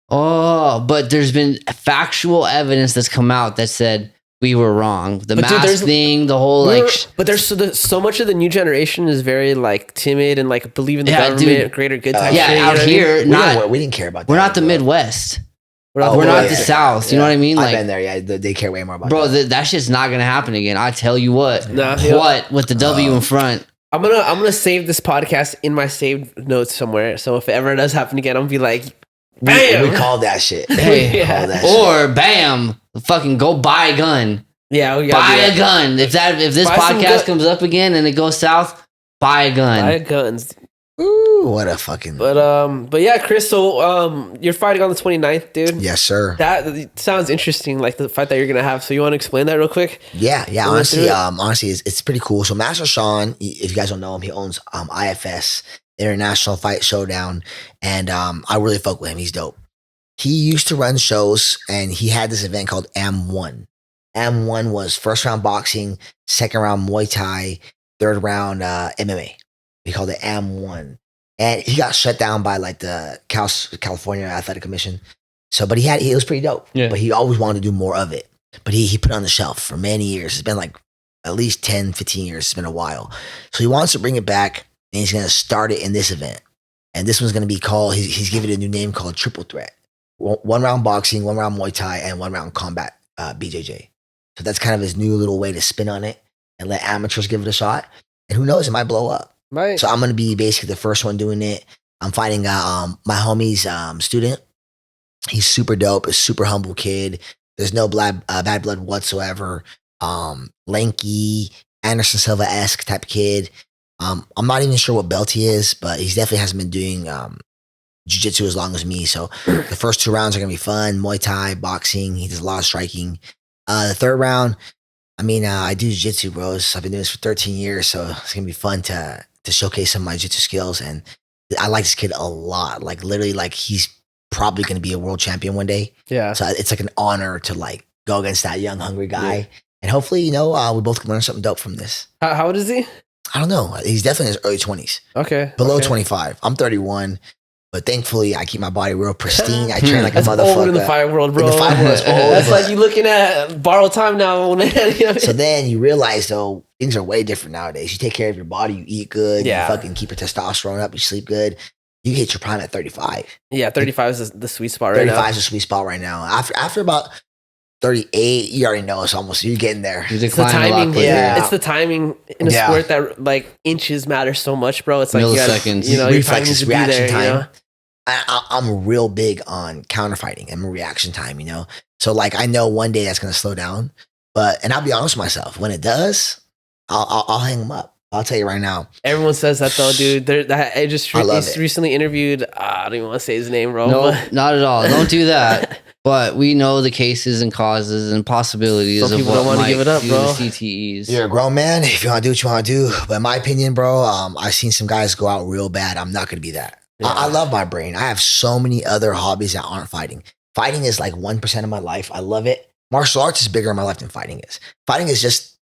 but there's been factual evidence that's come out that said we were wrong. The But dude, mask there's- thing, the whole We're- like, but there's so much of the new generation is very like timid and like believe in the Yeah, government, dude. greater good type yeah, shit. You know out what I mean? here, We didn't care about that. we're not the bro. Midwest. We're not, Oh, We're yeah, not yeah, the yeah. South. You know what I mean? I've Like, been there. Yeah, they care way more about bro, that. that shit's not going to happen again. I tell you what. Nah, yeah. What with the W in front? I'm gonna save this podcast in my saved notes somewhere. So if it ever does happen again, I'm gonna be like, bam. We called that shit. Hey, Yeah. Called that shit. or bam, fucking go buy a gun. Yeah, we Buy gotta a do that. gun. If this Buy some podcast gun- comes up again and it goes south, buy a gun. Buy guns. Ooh, what a fucking. But yeah, Chris. So you're fighting on the 29th, dude. Yes, sir. That sounds interesting, like the fight that you're gonna have. So you want to explain that real quick? Yeah. Go Honestly, through it. honestly, it's pretty cool. So Master Sean, if you guys don't know him, he owns I.F.S, International Fight Showdown, and I really fuck with him. He's dope. He used to run shows, and he had this event called M1. M1 was first round boxing, second round Muay Thai, third round M.M.A. We called it M1, and he got shut down by like the California Athletic Commission. So, but he was pretty dope. Yeah. But he always wanted to do more of it. But he put it on the shelf for many years. It's been like at least 10, 15 years. It's been a while. So he wants to bring it back, and he's going to start it in this event. And this one's going to be called, he's given it a new name called Triple Threat. 1 round boxing, 1 round Muay Thai, and 1 round combat BJJ. So that's kind of his new little way to spin on it and let amateurs give it a shot. And who knows, it might blow up. Right. So I'm going to be basically the first one doing it. I'm fighting my homie's student. He's super dope, a super humble kid. There's no bad blood whatsoever. Lanky, Anderson Silva-esque type kid. I'm not even sure what belt he is, but he definitely hasn't been doing jiu-jitsu as long as me. So the first 2 rounds are going to be fun. Muay Thai, boxing. He does a lot of striking. The third round, I do jiu-jitsu, bros. I've been doing this for 13 years, so it's going to be fun to showcase some of my jiu-jitsu skills. And I like this kid a lot. Like literally, like he's probably going to be a world champion one day. Yeah. So it's like an honor to like go against that young, hungry guy. Yeah. And hopefully, we both can learn something dope from this. How old is he? I don't know. He's definitely in his early 20s, Okay. below okay. 25. I'm 31. But thankfully, I keep my body real pristine. I train like a That's motherfucker. old in the fight world, bro. In the fight world, it's old. That's like you looking at borrowed time now. You know? So then you realize, though, things are way different nowadays. You take care of your body, you eat good, Yeah. you fucking keep your testosterone up, you sleep good. You hit your prime at 35. Yeah, 35 is the sweet spot right now. 35 is a sweet spot right now. After about 38, you already know it's almost, you're getting there. You It's the decline a lot timing. quicker. Yeah, it's the timing in a Yeah. sport that like inches matter so much, bro. It's like you gotta, Milliseconds. you know, your Reflexes, timing to be reaction there. time. You know? I'm real big on counterfighting and reaction time, you know? So like, I know one day that's going to slow down, and I'll be honest with myself, when it does, I'll hang them up. I'll tell you right now. Everyone says that though, dude. I love it. recently interviewed. I don't even want to say his name, bro. No, but- not at all. Don't do that. But we know the cases and causes and possibilities Some of people what don't wanna might give it up, do bro. to CTEs. You're a grown man. If you want to do what you want to do. But in my opinion, bro, I've seen some guys go out real bad. I'm not going to be that. Yeah. I love my brain. I have so many other hobbies that aren't fighting. Fighting is like 1% of my life. I love it. Martial arts is bigger in my life than fighting is. Fighting is just,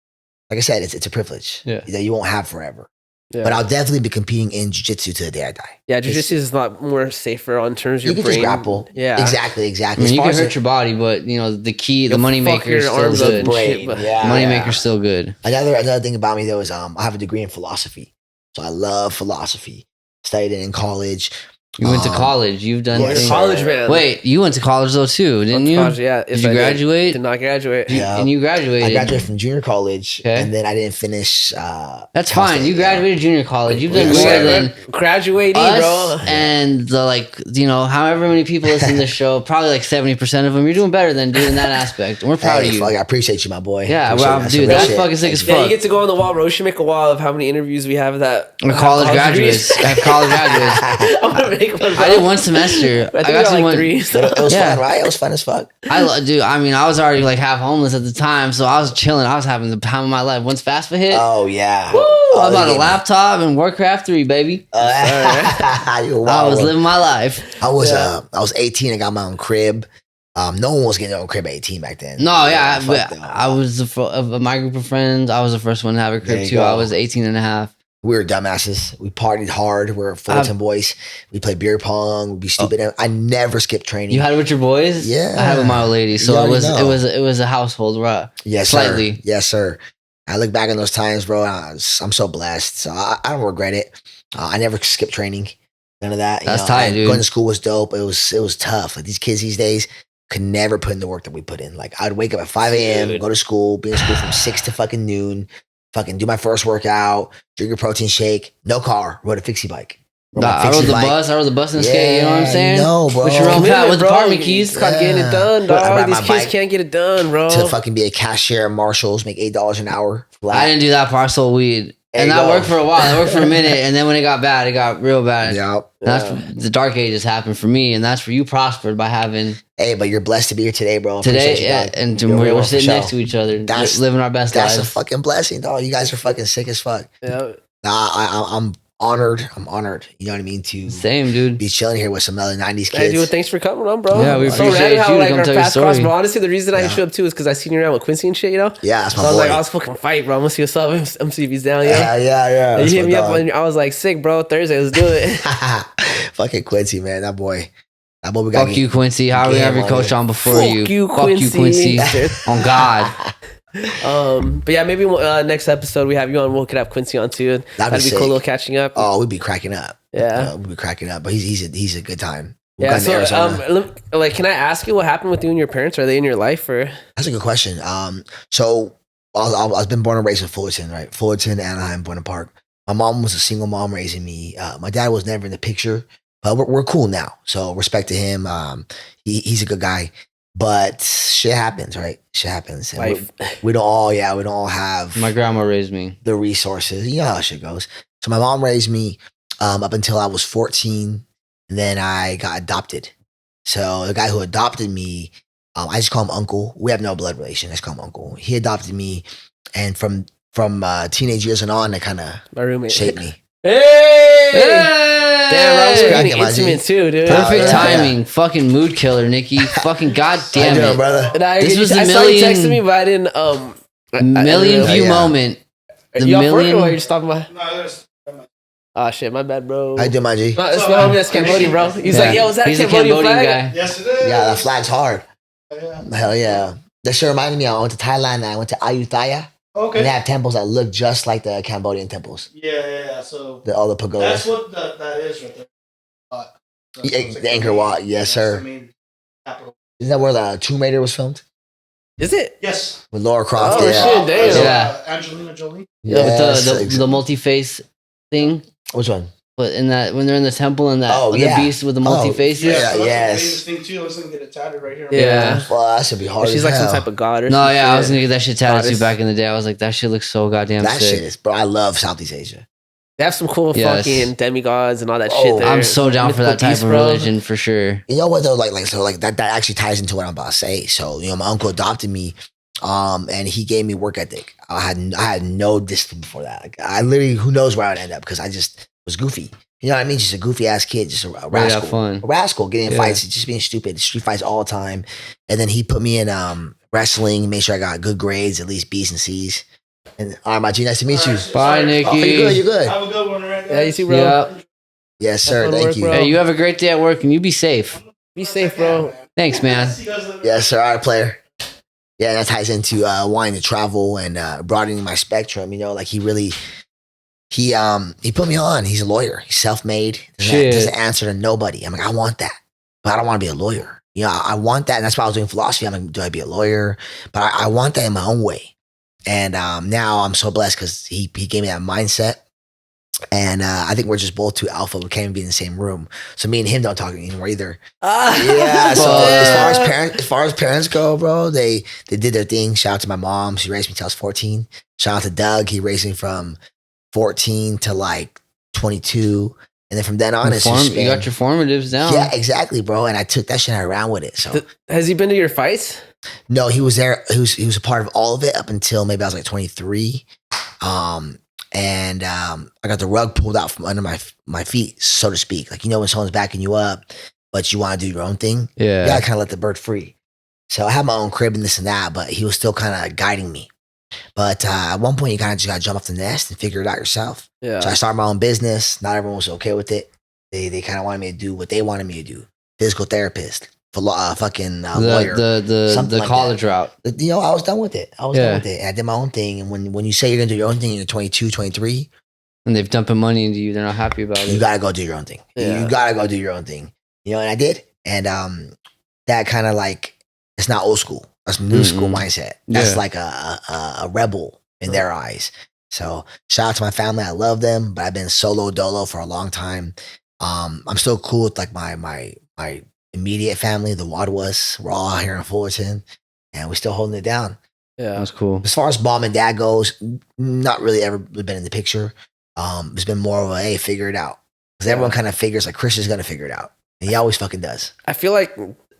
like I said, it's a privilege Yeah. that you won't have forever. Yeah. But I'll definitely be competing in jiu-jitsu to the day I die. Yeah, jiu-jitsu is a lot more safer on terms of You your can brain. just grapple. Yeah, Exactly. I mean, As you far can as hurt your body, but you know the key, the You'll money fuck maker your is still arms up good. and brain. shit, but- Yeah. Money yeah. maker's still good. Another thing about me though is I have a degree in philosophy. So I love philosophy. Studied it in college. You went to college. You've done. yeah, You're a Yes, things. college man. Wait, you went to college though too, didn't you? College, yeah. Did you graduate? Did not graduate. Yeah. And you graduated. I graduated from junior college, Okay. and then I didn't finish. That's Cal fine. State, You graduated junior college. You've done Yes, more sir. than Graduating, us bro. and the like. You know, however many people listen to this show, probably like 70% of them. You're doing better than doing that aspect. And we're proud Hey, of you. fuck, I appreciate you, my boy. Yeah, Appreciate well, it. dude, some that's real fucking shit. sick as Yeah, fuck. you get to go on the wall, bro. We should make a wall of how many interviews we have that We're have college degrees. graduates. I have college graduates. I'm gonna make one. I did one semester. I think got I got to like one. 3. It was Yeah. fun, right? It was fun as fuck. Dude, I mean, I was already like half homeless at the time, so I was chilling. I was having the time of my life. Once FAFSA hit, Oh yeah. woo, Oh, I bought they a gave laptop and Warcraft 3, baby. you a I wild was one. living my life. I was 18. I got my own crib. No one was getting their own crib at 18 back then. No, yeah, fuck but that. I was of my group of friends. I was the first one to have a There crib you too. go. I was 18 and a half. We were dumbasses. We partied hard. We were Fullerton boys. We played beer pong. We'd be stupid. I never skipped training. You had it with your boys? Yeah. I had it with my old lady. You So already it know. was a household, right? Yes, slightly. sir. Yes, sir. I look back on those times, bro. I'm so blessed. So I don't regret it. I never skipped training. None of that. That's tight, and dude. Going to school was dope. It was tough. Like these kids these days could never put in the work that we put in. Like I'd wake up at 5 a.m., Dude. go to school, be in school from 6 to fucking noon, fucking do my first workout, drink a protein shake, no car, rode a fixie bike. Rode my I rode fixie the bike. bus. I rode the bus and skate. You know what I'm Yeah, saying? no, bro. With your own Commitment, cat with bro. apartment keys. It's called getting it Yeah. done, I dog. ride my These kids bike can't get it done, bro. To fucking be a cashier at Marshalls, make $8 an hour. I didn't do that part. I sold weed. There And you that go. worked for a while. It worked for a minute. And then when it got bad, it got real bad. Yeah. That's the dark ages happened for me. And that's where you prospered by having Hey, but you're blessed to be here today, bro. today. Appreciate you, Yeah, dog. and You're a real we're one for sitting sure. next to each other, That's- living our best That's a lives. fucking blessing, dog. You guys are fucking sick as fuck. Yeah. I'm honored. I'm honored. You know what I mean? To Same, dude. be chilling here with some other 90s Hey, kids. dude, thanks for coming on, bro. Yeah, we It's so appreciate random you how, to like, come our tell your paths crossed, story. bro. Honestly, the reason I Yeah. showed up too is because I seen you around with Quincy and shit, you know? Yeah, that's my So I was boy. like, I was fucking fight, bro. I'm gonna see what's up. I'm see if he's down, yeah. And That's you hit my me up, dog. and I was like, sick, bro. Thursday, let's do it. Fucking Quincy, man. That boy. That boy we got. Fuck you, Quincy. How we Game have your on coach you. on before Fuck you? you, Fuck you, Quincy. Quincy. On God. But yeah, maybe next episode we have you on. We could have Quincy on too. That'd be sick. cool, little catching up. Oh, we'd be cracking up. Yeah. We'd be cracking up. But he's a good time. We've Yeah. gone to So, Arizona. like, can I ask you what happened with you and your parents? Are they in your life or? That's a good question. So I've been born and raised in Fullerton, right? Fullerton, Anaheim, Buena Park. My mom was a single mom raising me. My dad was never in the picture, but we're cool now. So respect to him. He's a good guy, but shit happens, right? Shit happens. And Life. we don't all have My grandma raised me. the resources. You know how shit goes. So my mom raised me up until I was 14, and then I got adopted. So the guy who adopted me, I just call him Uncle. We have no blood relation. I just call him Uncle. He adopted me, and from teenage years and on, it kind of My roommate shaped me. Hey! Hey! Damn, bro, I was Cracking getting my intimate G. too, dude. Perfect Yeah. timing. Fucking mood killer, Nikki. Fucking goddamn How you doing, it. brother? And I, This was I the saw you million- texting me, but I didn't. Million Yeah. view moment. The You off work or million- what? You're just talking about? No, there's Oh shit, my bad, bro. I do my G. No, it's my homie that's Cambodian, bro. He's like, yo, is that He's a Cambodian flag? guy. Yes, it is. Yeah, that flag's hard. Yeah. Hell yeah. That shit reminded me. I went to Thailand and I went to I.F.S. Okay. And they have temples that look just like the Cambodian temples. Yeah. So All the pagodas. that's what that is right there. So Yeah, it's the Angkor Wat, yes, sir. the main capital. Isn't that where the Tomb Raider was filmed? Is it? Yes. With Laura Croft. Oh, yeah. shit, damn. Yeah. Angelina Jolie. Yes, With the multi-face thing. Which one? But in that, when they're in the temple and that Oh, the yeah. beast with the multi faces. Yeah, so that's yes. a famous thing too. I was gonna get it tatted right here. Yeah. Well, that should be hard. She's as like hell. some type of god or No, something. yeah, I was gonna get that shit tatted too Goddess. back in the day. I was like, that shit looks so goddamn That sick. shit is, bro. I love Southeast Asia. They have some cool Yes. fucking demigods and all that Oh, shit there. I'm so down for that Mythical type beasts, of bro. religion for sure. You know what though? Like that actually ties into what I'm about to say. So my uncle adopted me, and he gave me work ethic. I had no discipline before that. Like, I literally, who knows where I'd end up because I just was goofy. You know what I mean? Just a goofy ass kid, just a Ready to rascal. have fun. A rascal getting in Yeah. fights, just being stupid, street fights all the time. And then he put me in wrestling, made sure I got good grades, at least B's and C's. And all right, my G, nice to meet you. Bye, Nikki. Oh, you're good. You're good. Have a good one, right? Yeah, you see, bro. Yeah. Yes, sir. fun Thank work, you. bro. Hey, you have a great day at work and you be safe. Be safe, bro. Thanks, man. Yes, sir. All right, player. Yeah, that ties into wanting to travel and broadening my spectrum. You know, like he put me on. He's a lawyer. He's self-made. Shit. Doesn't answer to nobody. I'm like, I want that, but I don't want to be a lawyer. You know, I want that, and that's why I was doing philosophy. I'm like, do I be a lawyer? But I want that in my own way. And now I'm so blessed because he gave me that mindset. And I think we're just both too alpha. We can't even be in the same room. So me and him don't talk anymore either. Yeah. So as far as parents go, bro, they did their thing. Shout out to my mom. She raised me till I was 14. Shout out to Doug. He raised me from 14 to like 22. And then from then on, it's just You got your formatives down. yeah, exactly, bro. And I took that shit around with it. So Has he been to your fights? no, he was there. He was a part of all of it up until maybe I was like 23. I got the rug pulled out from under my feet, so to speak. Like, you know, when someone's backing you up, but you want to do your own thing, you Yeah. gotta kind of let the bird free. So I had my own crib and this and that, but he was still kind of guiding me. But at one point, you kind of just gotta jump off the nest and figure it out yourself. Yeah. So I started my own business. Not everyone was okay with it. They kind of wanted me to do what they wanted me to do. Physical therapist, fucking lawyer. The something like college route. You know, I was done with it. Yeah. Done with it. And I did my own thing. And when you say you're gonna do your own thing, you're 22, 23, And they've dumping money into you. They're not happy about you it. gotta go do your own thing. Yeah. You gotta go do your own thing. You know, and I did. And that kind of like, it's not old school. That's new school mindset. That's Yeah. like a rebel in their eyes. So shout out to my family. I love them, but I've been solo dolo for a long time. I'm still cool with like my immediate family, the Wadwas. We're all out here in Fullerton, and we're still holding it down. Yeah. That's cool. As far as mom and dad goes, not really ever been in the picture. It's been more of a, hey, figure it out. Because everyone kind of figures like Chris is going to figure it out. And he always fucking does. I feel like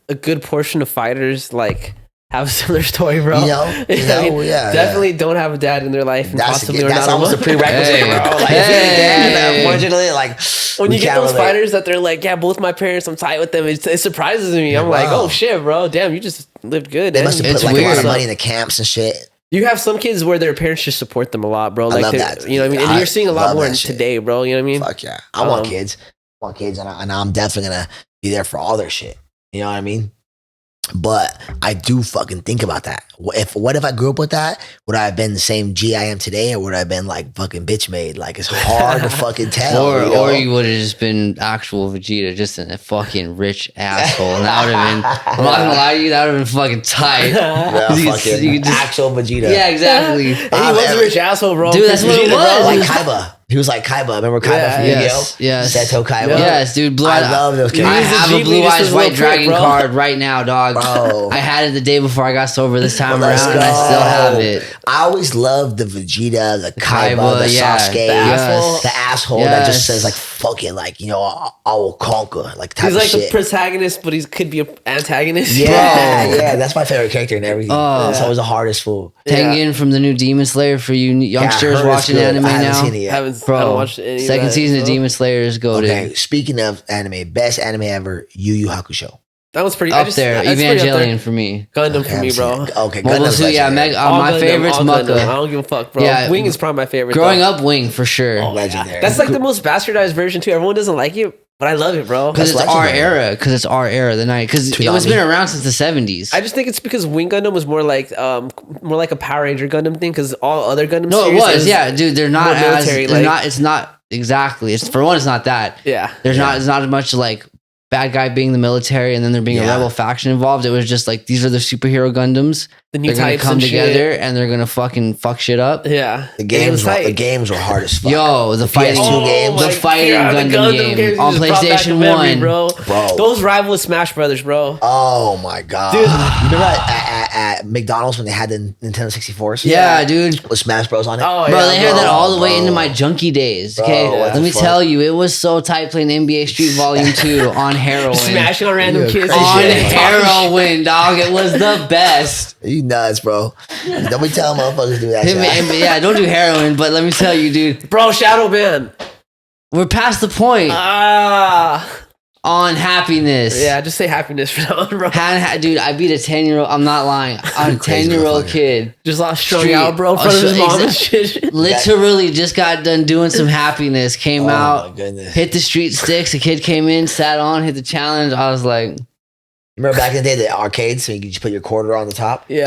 a good portion of fighters like have a similar story, bro. You know? I mean, Yeah. definitely don't have a dad in their life and possibly are That's not almost a prerequisite, Hey. bro. Like, Hey. unfortunately, like, when we you get can't those relate. fighters that they're like, yeah, both my parents, I'm tight with them. It surprises me. I'm like, Wow. oh shit, bro. Damn, you just lived good. They man. must have It's put like a lot weird. of money in the camps and shit. You have some kids where their parents just support them a lot, bro. I Like, love they're- that. you know what I mean? And I you're seeing a lot love more that shit. today, bro. You know what I mean? Fuck yeah. I want Um, kids. And I'm definitely going to be there for all their shit. You know what I mean? But I do fucking think about that. What if I grew up with that? Would I have been the same G I am today, or would I have been like fucking bitch made? Like, it's hard to fucking tell. Or you know? or you would have just been actual Vegeta, just a fucking rich asshole. And that would have been, I'm not gonna lie to you, that would have been fucking tight. Yeah, You could- fucking you could just- actual Vegeta. Yeah, exactly. And he was a rich asshole, bro. Dude, that's what it Vegeta, bro. was. Like Kaiba. He was like Kaiba. Remember Kaiba Yeah, from yes, Yu-Gi-Oh? yes. Seto Kaiba. Yeah. Yes, dude. Blue I Eyes. love those I characters. have a Ghibli, Blue just Eyes his White little Dragon prick, bro. card right now, dog. Bro. I had it the day before I got sober this time Well, let's around, and I go. still have it. I always loved the Vegeta, the Kaiba, Kaiba, the yeah. Sasuke, The asshole. the asshole that just Yes. says like "fuck it," like, you know, I will conquer, like type He's like of the shit. protagonist, but he could be an antagonist. Yeah, Bro. yeah, that's my favorite character and everything. Oh. It's always the hardest fool. Tengen from the new Demon Slayer for you Yeah, I youngsters heard it's watching good. anime I haven't now. seen it yet. I haven't Bro, watched any of second that, season of so. Demon Slayer is goated. Okay, speaking of anime, best anime ever, Yu Yu Hakusho. That was pretty up that's there. pretty up there. Evangelion for me. Gundam for me, bro. Okay, Mobile Gundam's Suit, yeah, legendary. my Gundam, favorite's all Gundam. I Mucka. don't give a fuck, bro. Yeah, Wing is probably my favorite. Growing though. up, Wing for sure. Legendary. That's like the most bastardized version too. Everyone doesn't like it, but I love it, bro. Because That's it's our legendary. era. Because it's our era. The night. Because it was Toonami. been around since the 70s. I just think it's because Wing Gundam was more like a Power Ranger Gundam thing. Because all other Gundam No, it series was. is Yeah, dude. They're not more as. military, They're like- not. It's not exactly. It's for one. It's not that. Yeah. There's not. It's not as much like bad guy being the military and then there being a Yeah. rebel faction involved. It was just like these are the superhero Gundams. The new They're gonna types come and together shit. and they're gonna fucking fuck shit up. Yeah. The It was games were hard as fuck. Yo, the fighting, PS2 games. the my fighting God, the Gundam game games on just brought back a PlayStation memory, 1. bro. Bro. Those rival with Smash Brothers, bro. Oh my god, Dude. You remember at McDonald's when they had the Nintendo 64s? Yeah, dude. With Smash Bros on it. Oh, Bro, yeah, they had that all the way bro. into my junkie days. Bro, Okay, what let the me fuck? tell you, it was so tight playing NBA Street Volume 2 on heroin. Smashing on random You're kids. crazy. On and shit. heroin, dog. It was the best. You nuts, bro. Don't be telling motherfuckers to do that shit. Yeah, don't do heroin, but let me tell you, dude, Bro, Shadow Man. we're past the point Ah. on happiness. Yeah, just say happiness for now, bro. Dude, I beat a 10-year-old. I'm not lying. A crazy 10-year-old motherfucker. kid. Just lost strung Street. out, bro, in front of his mom and shit. Literally just got done doing some happiness. Came Oh my out, goodness. hit the street sticks. A kid came in, sat on, hit the challenge. I was like, Remember back in the day, the arcades, so you could just put your quarter on the top? Yeah.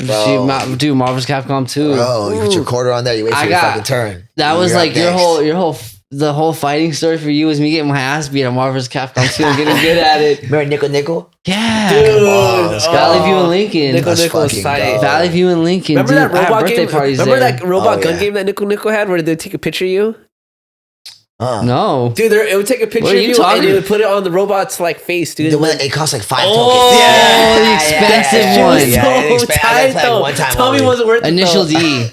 Bro. dude, Marvel's Capcom 2. Bro, you put your quarter on there, you wait for I your got- fucking turn. That was You're like up your next. the whole fighting story for you was me getting my ass beat on Marvel's Capcom 2 and getting good at it. Remember Nickel? Yeah. Dude. on, Valley View and Lincoln. Nickel Let's was fucking tight. go. Valley View and Lincoln. Remember dude. that I had robot birthday game? parties Remember there. that robot Oh, gun yeah. game that Nickel had where they'd take a picture of you? No. Dude, it would take a picture What are of you you talking- and it would put it on the robot's like face, dude. The one, it cost like 5 Oh, tokens. the expensive Shit one. was Yeah, so it's expensive. I tight played though. one time Tommy only. wasn't worth it. Initial though. D.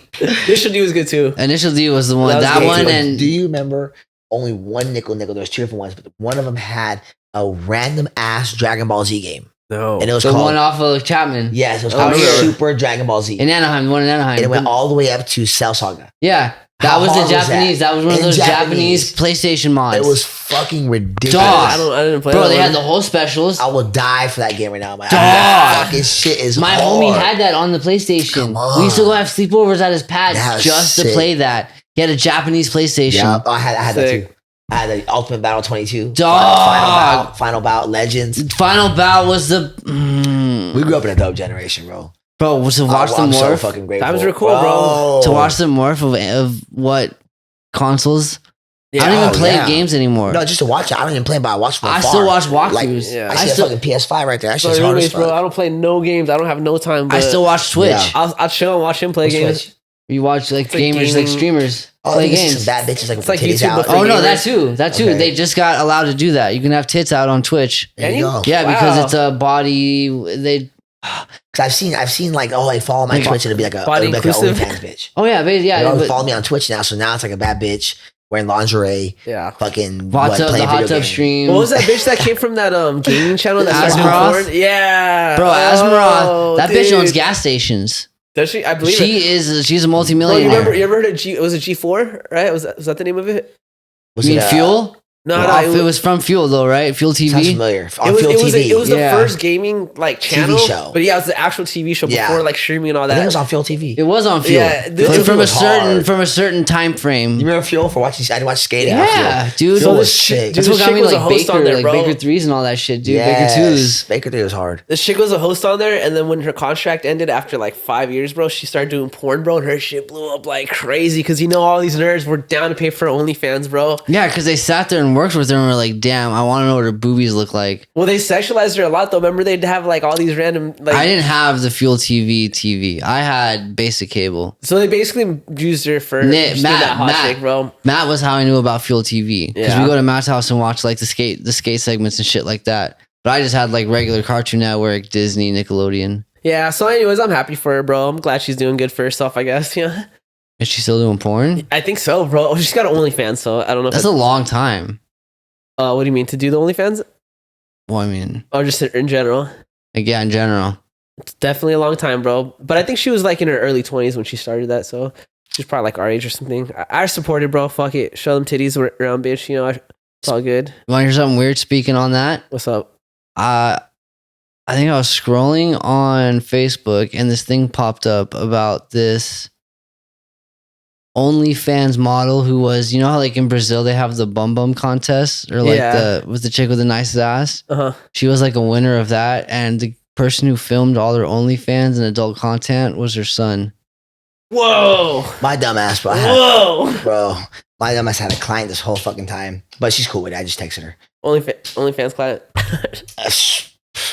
Initial D was good too. Initial D was the one. That was That good. one Dude, and Do you remember only one Nickel? There's 2 different ones, but one of them had a random ass Dragon Ball Z game. No. And it was the called, one off of Chapman. yes, it was Oh, called yeah. Super Dragon Ball Z. In Anaheim, the one in Anaheim. And it went all the way up to Cell Saga. Yeah. That How was the hard was that? Japanese. That was one of In those Japanese. Japanese PlayStation mods. It was fucking ridiculous. Dog. I didn't play Bro, that they one. had the whole specials. I will die for that game right now. Man. Dog. That fucking shit is My hard. homie had that on the PlayStation. Come on. We used to go have sleepovers at his pad That's just to sick. play that. He had a Japanese PlayStation. Yeah, I had that Sick. too. I had the Ultimate Battle 22. Dog. Final Bout, Legends. Final Bout was the We grew up in a dope generation, bro. bro. To watch the I'm so morph, fucking grateful. Times were cool, bro. to watch the morph of what consoles. I don't Oh, even play yeah. games anymore. No, just to watch it. I don't even play, but I watch from I afar. still watch walkthroughs. Like, Yeah. I I see still, a fucking PS5 right there. That So shit's hard as anyways, bro, fuck. I don't play no games. I don't have no time. But I still watch Twitch. Yeah. I'll chill and watch him play games. Switch. You watch like It's like gamers, like gaming. streamers Oh, play you can see games. some bad bitches like It's with like titties YouTube, out. but Oh no, gamers. that too. That too. Okay. They just got allowed to do that. You can have tits out on Twitch. There you Can go. Yeah, because Wow. it's a body. They. Because I've seen like, oh, they follow my Like, Twitch and it'd be like a body it'd be like an inclusive? OnlyFans bitch. Oh yeah, yeah. They but follow me on Twitch now, so now it's like a bad bitch wearing lingerie, Yeah. fucking hot tub, playing the hot video tub games. stream. What was that bitch that came from that gaming channel that started doing Asmaroth? porn? Yeah. Bro, Asmaroth. That bitch dude. owns gas stations. Does she? I believe it. She's a Bro, multimillionaire. you ever heard of G? It was a G4, right? Was that the name of it? Was You mean it, Fuel? No, It was from Fuel though, right? Fuel Sounds TV. familiar. On It was, Fuel it was, TV. it was the Yeah. first gaming like channel show. but yeah, it was the actual TV show Yeah. before like streaming and all I think it that. was on Fuel TV. It was on Fuel. Yeah, But this from a was hard. certain time frame. You remember Fuel for watching? I watched skating. on Yeah, Fuel. dude. Fuel So was this sick. shit- That's dude, what this got me chick was a like host on Baker, there, like bro. Baker 3s and all that shit, dude. Yes. Baker 2s. Baker 3 was hard. This chick was a host on there, and then when her contract ended after like 5 years, bro, she started doing porn, bro, and her shit blew up like crazy because all these nerds were down to pay for OnlyFans, bro. Yeah, because they sat there and worked with her and were like, damn, I want to know what her boobies look like. Well, they sexualized her a lot though. Remember they'd have like all these random like. I didn't have the Fuel TV. I had basic cable. So they basically used her for Matt- just being that hot Matt. chick, bro. Matt was how I knew about Fuel TV. Because Yeah. we go to Matt's house and watch like the skate segments and shit like that. But I just had like regular Cartoon Network, Disney, Nickelodeon. Yeah. So, anyways, I'm happy for her, bro. I'm glad she's doing good for herself. I guess. Yeah. Is she still doing porn? I think so, bro. She's got an OnlyFans, so I don't know. That's a long time. What do you mean to do the OnlyFans, Well, I mean, or just in general? like, yeah, in general. It's definitely a long time, bro. But I think she was like in her early 20s when she started that, so she's probably like our age or something. I support it, bro. Fuck it. Show them titties around, bitch. It's all good. You want to hear something weird speaking on that? What's up? I think I was scrolling on Facebook and this thing popped up about this OnlyFans model who was, you know how like in Brazil they have the bum bum contest or like with the chick with the nicest ass. She was like a winner of that, and the person who filmed all her OnlyFans and adult content was her son. Whoa. My dumbass, bro. Bro, my dumbass had a client this whole fucking time, but she's cool with it. I just texted her. OnlyFans client.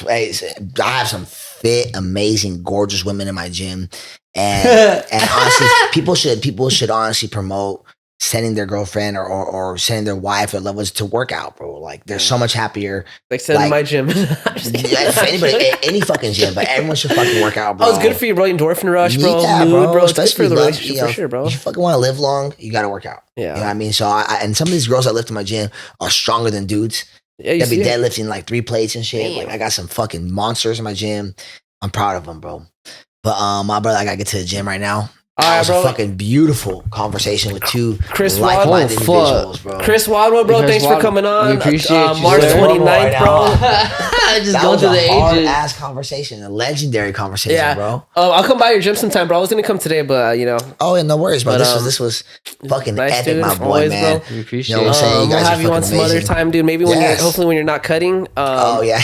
Hey, I have some fit, amazing, gorgeous women in my gym, and honestly, people should honestly promote sending their girlfriend or sending their wife or loved ones to work out, bro. Like they're so much happier. Like send my gym. If anybody, any fucking gym, but everyone should fucking work out, bro. Oh, it's good for you, bro. Endorphin rush, bro. Yeah, Mood, bro. It's good especially for the love, relationship for sure, bro. If you fucking want to live long, you got to work out. Yeah. You know what I mean? So and some of these girls that lift in my gym are stronger than dudes. Yeah, They'll be deadlifting like 3 plates and shit. Damn. Like I got some fucking monsters in my gym. I'm proud of them, bro. But my brother, I gotta get to the gym right now. That was a fucking beautiful conversation with two Chris like-minded Wadwa. individuals, bro. Chris Wadwa, bro. Chris Thanks for Wadwa. coming on. We appreciate you, March sir. 29th, bro. Just That going was through the a hard ages. ass conversation, a legendary conversation, Yeah. bro. I'll come by your gym sometime, bro. I was gonna come today, but you know. Oh, yeah, no worries, bro. But, this was fucking nice, epic, dude. my boy, Always, man. bro. We You appreciate know what I'm it. saying? You We'll guys have are you on fucking some other amazing. time, dude. Maybe when Yes. hopefully when you're not cutting. Oh yeah,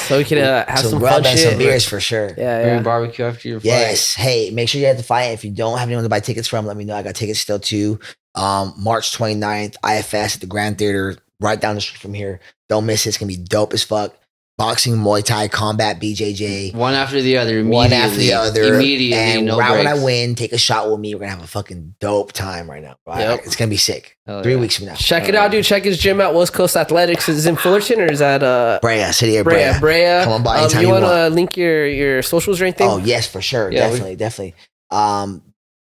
So we can have some rub fun and shit. some beers for sure. Yeah, Bring yeah. barbecue after your fight. Yes. Hey, make sure you have the fight. If you don't have anyone to buy tickets from, let me know. I got tickets still too. March 29th, I.F.S. at the Grand Theater, right down the street from here. Don't miss it. It's gonna be dope as fuck. Boxing, Muay Thai, combat, BJJ. One after the other. One after the other. Immediately. And No right when I breaks. win, take a shot with me. We're gonna have a fucking dope time right now. Bro. Yep. It's gonna be sick. Hell 3 yeah. weeks from now. Check it out, dude. Check his gym out. West Coast Athletics. Is it in Fullerton or is that Brea, city of Brea? Brea. Come on by anytime you you want to want. link your socials or anything? Oh yes, for sure. Yeah, Definitely.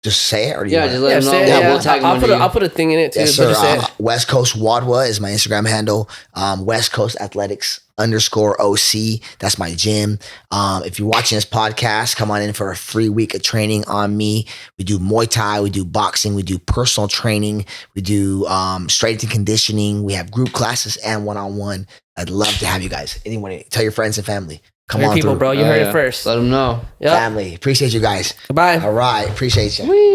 Just say it or do you Yeah, want just let them know. say it, Yeah, yeah. we'll tag them I'll under you. put a thing in it too. Yes, but sir. just say it. West Coast Wadwa is my Instagram handle. West Coast Athletics _OC. That's my gym. If you're watching this podcast, come on in for a free week of training on me. We do Muay Thai, we do boxing, we do personal training, we do strength and conditioning. We have group classes and one-on-one. I'd love to have you guys. Anyone, tell your friends and family. Come Your on people, through. bro. You heard it first. Let them know. Yep. Family. Appreciate you guys. Goodbye. All right. Appreciate you.